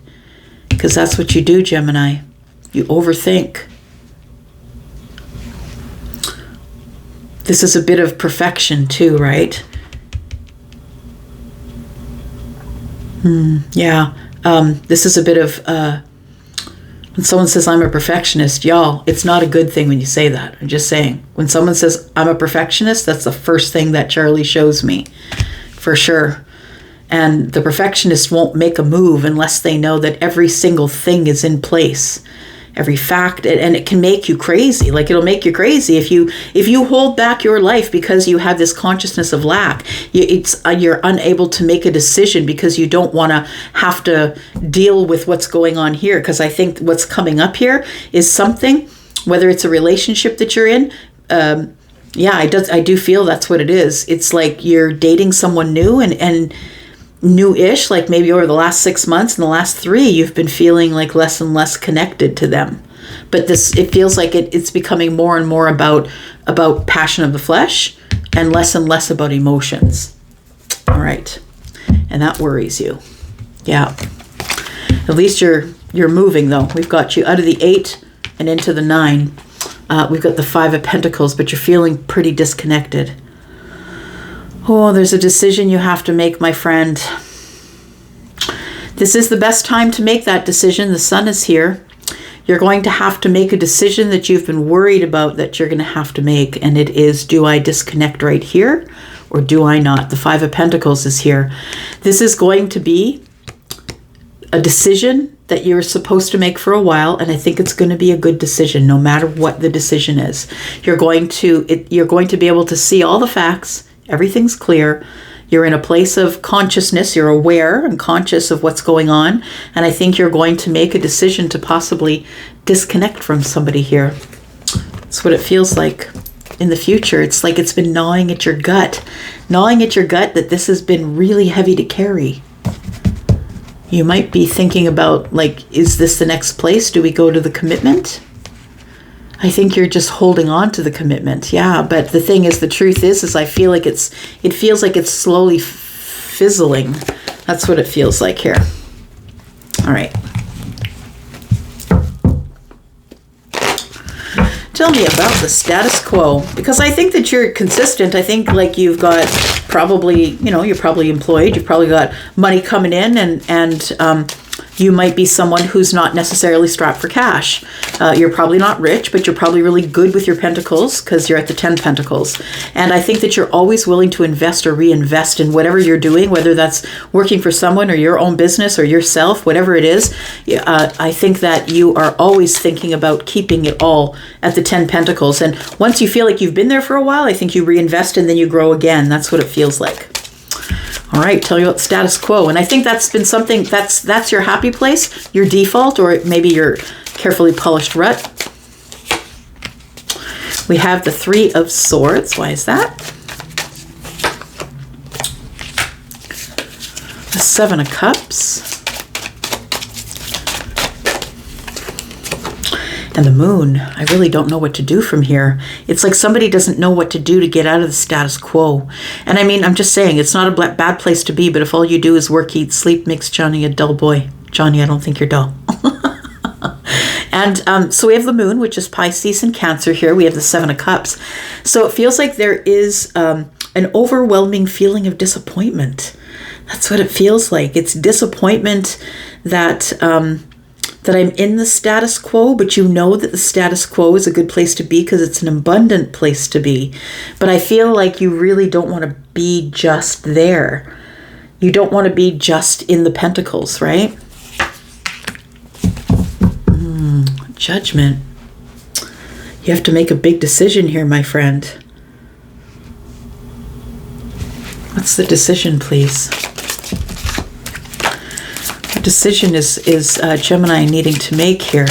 Because that's what you do, Gemini. You overthink. This is a bit of perfection too, right? Yeah. This is a bit of, when someone says I'm a perfectionist, y'all, it's not a good thing when you say that. I'm just saying. When someone says I'm a perfectionist, that's the first thing that Charlie shows me, for sure. And the perfectionist won't make a move unless they know that every single thing is in place. Every fact, and it can make you crazy. Like, it'll make you crazy if you hold back your life because you have this consciousness of lack. You're unable to make a decision because you don't want to have to deal with what's going on here. Because I think what's coming up here is something, whether it's a relationship that you're in. I do feel that's what it is. It's like you're dating someone new and new-ish, like maybe over the last 6 months and the last 3, you've been feeling like less and less connected to them. But it feels like it's becoming more and more about passion of the flesh and less about emotions. All right. And that worries you. Yeah. At least you're moving, though. We've got you out of the 8 and into the 9. We've got the 5 of Pentacles, but you're feeling pretty disconnected. Oh, there's a decision you have to make, my friend. This is the best time to make that decision. The sun is here. You're going to have to make a decision that you've been worried about that you're going to have to make. And it is, do I disconnect right here or do I not? The 5 of Pentacles is here. This is going to be a decision that you're supposed to make for a while. And I think it's going to be a good decision no matter what the decision is. You're going to be able to see all the facts. Everything's clear. You're in a place of consciousness. You're aware and conscious of what's going on. And I think you're going to make a decision to possibly disconnect from somebody here. That's what it feels like in the future. It's like it's been gnawing at your gut that this has been really heavy to carry. You might be thinking about, like, is this the next place? Do we go to the commitment? I think you're just holding on to the commitment. Yeah, but the thing is, the truth is I feel like it feels like it's slowly fizzling. That's what it feels like here. All right. Tell me about the status quo, because I think that you're consistent. I think like you've got probably, you're probably employed. You've probably got money coming in and you might be someone who's not necessarily strapped for cash. You're probably not rich, but you're probably really good with your pentacles because you're at the 10 pentacles. And I think that you're always willing to invest or reinvest in whatever you're doing, whether that's working for someone or your own business or yourself, whatever it is. I think that you are always thinking about keeping it all at the 10 pentacles. And once you feel like you've been there for a while, I think you reinvest and then you grow again. That's what it feels like. All right, tell you about status quo. And I think that's been something, that's your happy place, your default, or maybe your carefully polished rut. We have the 3 of Swords. Why is that? The 7 of Cups. And the Moon. I really don't know what to do from here. It's like somebody doesn't know what to do to get out of the status quo. And I mean, I'm just saying, it's not a bad place to be, but if all you do is work, eat, sleep, makes Johnny a dull boy. Johnny, I don't think you're dull. And so we have the Moon, which is Pisces and Cancer here. We have the 7 of Cups. So it feels like there is an overwhelming feeling of disappointment. That's what it feels like. It's disappointment that I'm in the status quo, but you know that the status quo is a good place to be because it's an abundant place to be. But I feel like you really don't want to be just there. You don't want to be just in the pentacles, right? Judgment. You have to make a big decision here, my friend. What's the decision, please? The decision is Gemini needing to make here.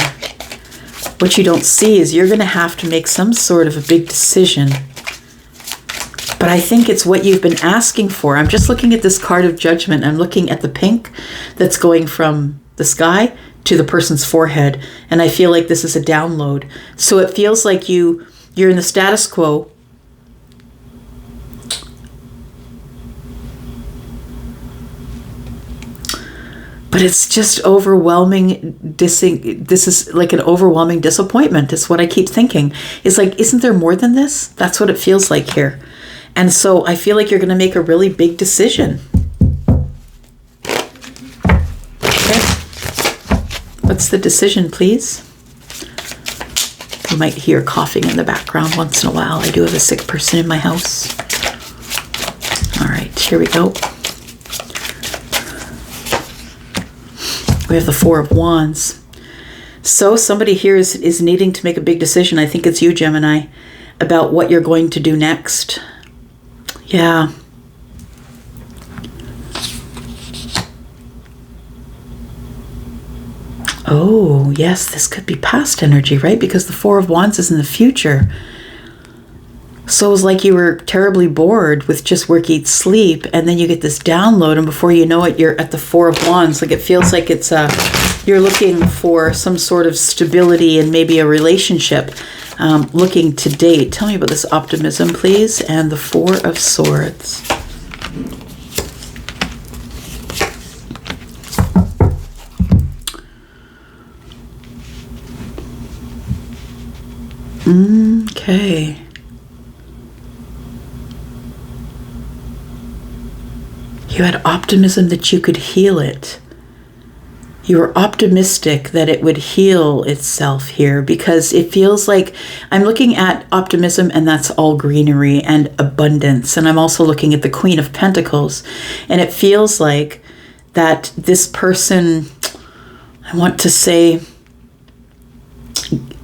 What you don't see is you're going to have to make some sort of a big decision. But I think it's what you've been asking for. I'm just looking at this card of Judgment. I'm looking at the pink that's going from the sky to the person's forehead. And I feel like this is a download. So it feels like you're in the status quo. But it's just overwhelming. This is like an overwhelming disappointment. It's what I keep thinking. It's like, isn't there more than this? That's what it feels like here. And so I feel like you're going to make a really big decision. Okay. What's the decision, please? You might hear coughing in the background once in a while. I do have a sick person in my house. All right, here we go. We have the Four of Wands. So somebody here is needing to make a big decision. I think it's you, Gemini, about what you're going to do next. Yeah. Oh, yes, this could be past energy, right? Because the Four of Wands is in the future. So it was like you were terribly bored with just work, eat, sleep, and then you get this download, and before you know it, you're at the Four of Wands. Like it feels like it's you're looking for some sort of stability and maybe a relationship, looking to date. Tell me about this optimism, please, and the Four of Swords. Okay. You had optimism that you could heal it. You were optimistic that it would heal itself here, because it feels like I'm looking at optimism, and that's all greenery and abundance. And I'm also looking at the Queen of Pentacles, and it feels like that this person, I want to say,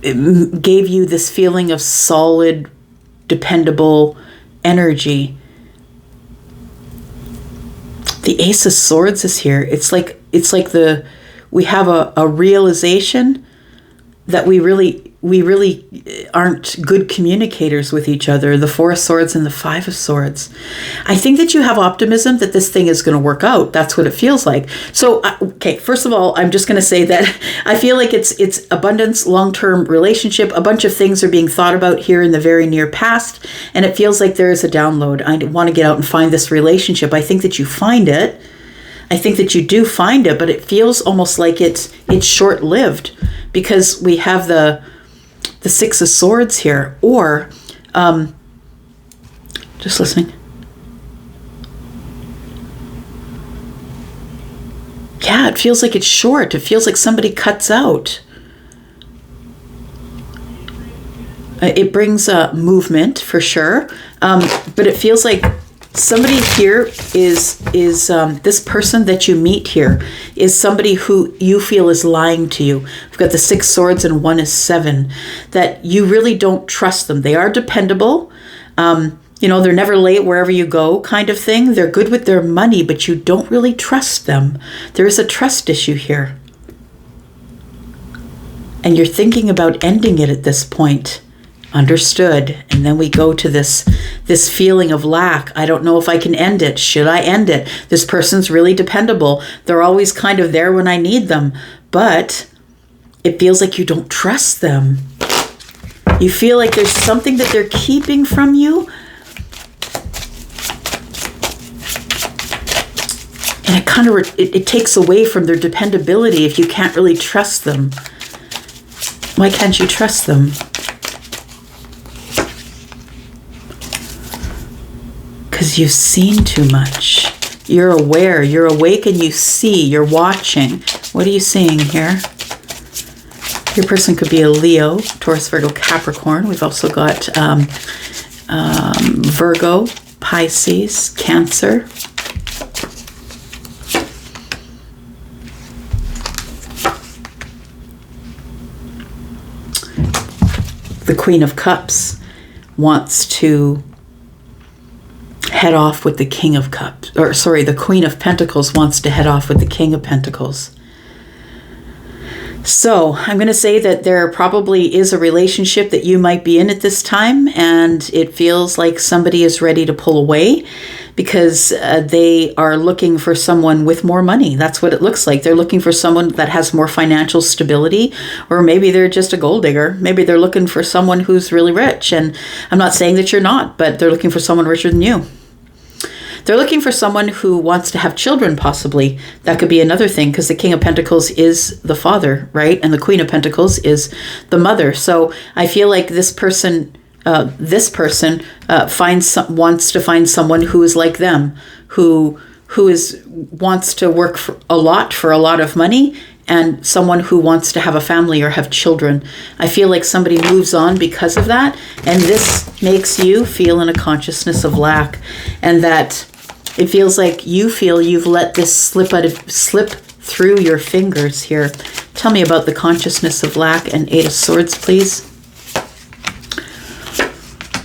gave you this feeling of solid, dependable energy. The Ace of Swords is here. It's like we have a realization that we really aren't good communicators with each other. The Four of Swords and the Five of Swords. I think that you have optimism that this thing is going to work out. That's what it feels like. So, okay, first of all, I'm just going to say that I feel like it's abundance, long-term relationship. A bunch of things are being thought about here in the very near past, and it feels like there is a download. I want to get out and find this relationship. I think that you find it. I think that you do find it, but it feels almost like it's short-lived, because we have the Six of Swords here, or just listening. Yeah, it feels like it's short. It feels like somebody cuts out. It brings movement for sure, but it feels like somebody here is this person that you meet here is somebody who you feel is lying to you. We've got the Six Swords and one is Seven, that you really don't trust them. They are dependable. They're never late wherever you go kind of thing. They're good with their money, but you don't really trust them. There is a trust issue here. And you're thinking about ending it at this point. Understood. And then we go to this feeling of lack. I don't know if I can end it. Should I end it? This person's really dependable. They're always kind of there when I need them. But it feels like you don't trust them. You feel like there's something that they're keeping from you. And it kind of it takes away from their dependability if you can't really trust them. Why can't you trust them? Because you've seen too much. You're aware, you're awake, and you see, you're watching. What are you seeing here? Your person could be a Leo, Taurus, Virgo, Capricorn. We've also got Virgo, Pisces, Cancer. The Queen of Cups wants to head off with the King of Cups. The Queen of Pentacles wants to head off with the King of Pentacles. So I'm going to say that there probably is a relationship that you might be in at this time, and it feels like somebody is ready to pull away because they are looking for someone with more money. That's what it looks like. They're looking for someone that has more financial stability, or maybe they're just a gold digger. Maybe they're looking for someone who's really rich. And I'm not saying that you're not, but they're looking for someone richer than you. They're looking for someone who wants to have children, possibly. That could be another thing, because the King of Pentacles is the father, right? And the Queen of Pentacles is the mother. So I feel like this person wants to find someone who is like them, who wants to work for a lot of money, and someone who wants to have a family or have children. I feel like somebody moves on because of that, and this makes you feel in a consciousness of lack, and that it feels like you feel you've let this slip through your fingers here. Tell me about the consciousness of lack and 8 of Swords, please.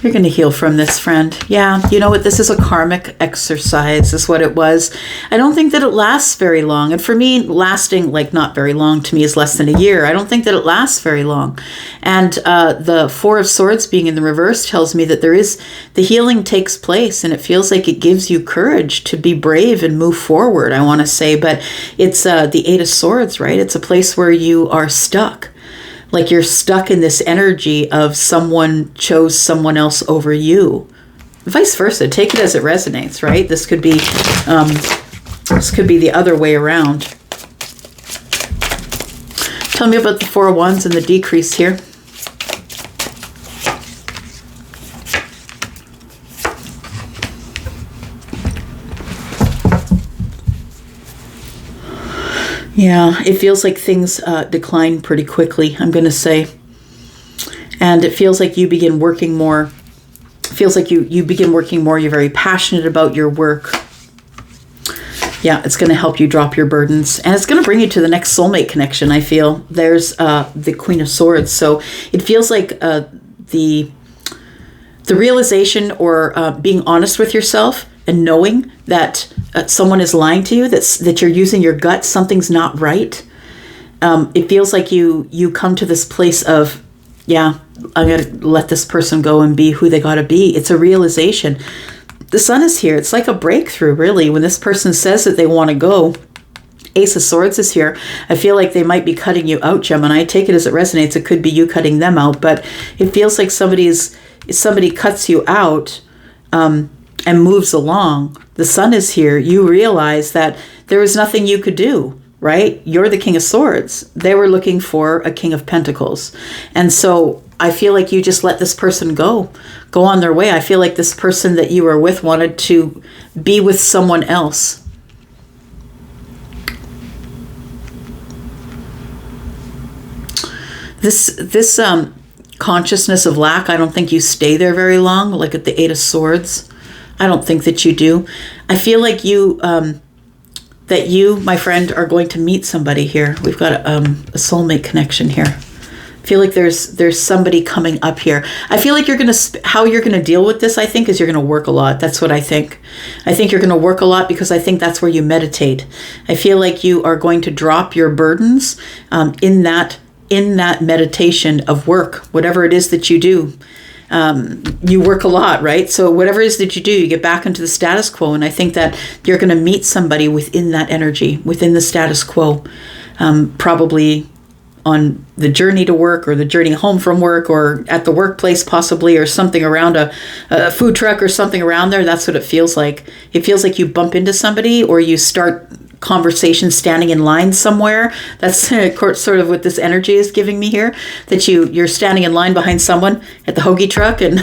You're going to heal from this, friend. Yeah, you know what? This is a karmic exercise, is what it was. I don't think that it lasts very long. And for me, lasting, like, not very long to me is less than a year. I don't think that it lasts very long. And the 4 of Swords being in the reverse tells me that the healing takes place, and it feels like it gives you courage to be brave and move forward, I want to say. But it's the 8 of Swords, right? It's a place where you are stuck. Like you're stuck in this energy of someone chose someone else over you. Vice versa. Take it as it resonates, right? This could be the other way around. Tell me about the 4 of Wands and the decrease here. Yeah, it feels like things decline pretty quickly, I'm going to say. And it feels like you begin working more. It feels like you begin working more. You're very passionate about your work. Yeah, it's going to help you drop your burdens. And it's going to bring you to the next soulmate connection, I feel. There's the Queen of Swords. So it feels like the realization or being honest with yourself and knowing that someone is lying to you, that you're using your gut, something's not right. It feels like you come to this place of, yeah, I'm going to let this person go and be who they got to be. It's a realization. The Sun is here. It's like a breakthrough, really. When this person says that they want to go, Ace of Swords is here. I feel like they might be cutting you out, Gemini. Take it as it resonates. It could be you cutting them out, but it feels like somebody cuts you out, and moves along. The Sun is here. You realize that there is nothing you could do, right? You're the King of Swords. They were looking for a King of Pentacles. And so I feel like you just let this person go on their way. I feel like this person that you were with wanted to be with someone else. This consciousness of lack, I don't think you stay there very long, like at the 8 of Swords. I don't think that you do. I feel like that you, my friend, are going to meet somebody here. We've got a soulmate connection here. I feel like there's somebody coming up here. I feel like how you're gonna deal with this, I think, is you're gonna work a lot. That's what I think. I think you're gonna work a lot because I think that's where you meditate. I feel like you are going to drop your burdens in that meditation of work, whatever it is that you do. You work a lot, right? So whatever it is that you do, you get back into the status quo. And I think that you're going to meet somebody within that energy, within the status quo, probably on the journey to work or the journey home from work or at the workplace possibly, or something around a food truck or something around there. That's what it feels like. It feels like you bump into somebody or you start conversation standing in line somewhere. That's sort of what this energy is giving me here, that you're standing in line behind someone at the hoagie truck and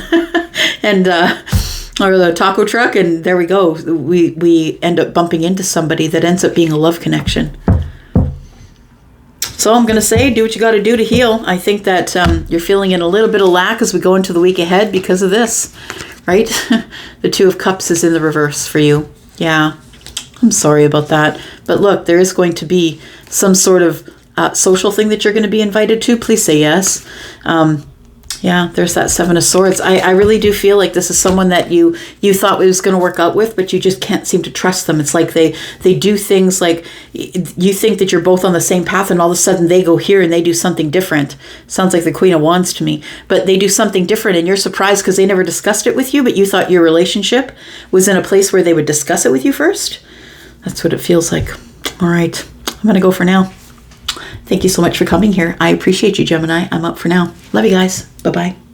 or the taco truck, and there we go. We end up bumping into somebody that ends up being a love connection. So I'm going to say, do what you got to do to heal. I think that you're feeling in a little bit of lack as we go into the week ahead because of this, right? The 2 of Cups is in the reverse for you. Yeah. I'm sorry about that. But look, there is going to be some sort of social thing that you're going to be invited to. Please say yes. Yeah, there's that 7 of Swords. I really do feel like this is someone that you thought it was going to work out with, but you just can't seem to trust them. It's like they do things like you think that you're both on the same path, and all of a sudden they go here and they do something different. Sounds like the Queen of Wands to me. But they do something different, and you're surprised because they never discussed it with you, but you thought your relationship was in a place where they would discuss it with you first. That's what it feels like. All right, I'm going to go for now. Thank you so much for coming here. I appreciate you, Gemini. I'm up for now. Love you guys. Bye-bye.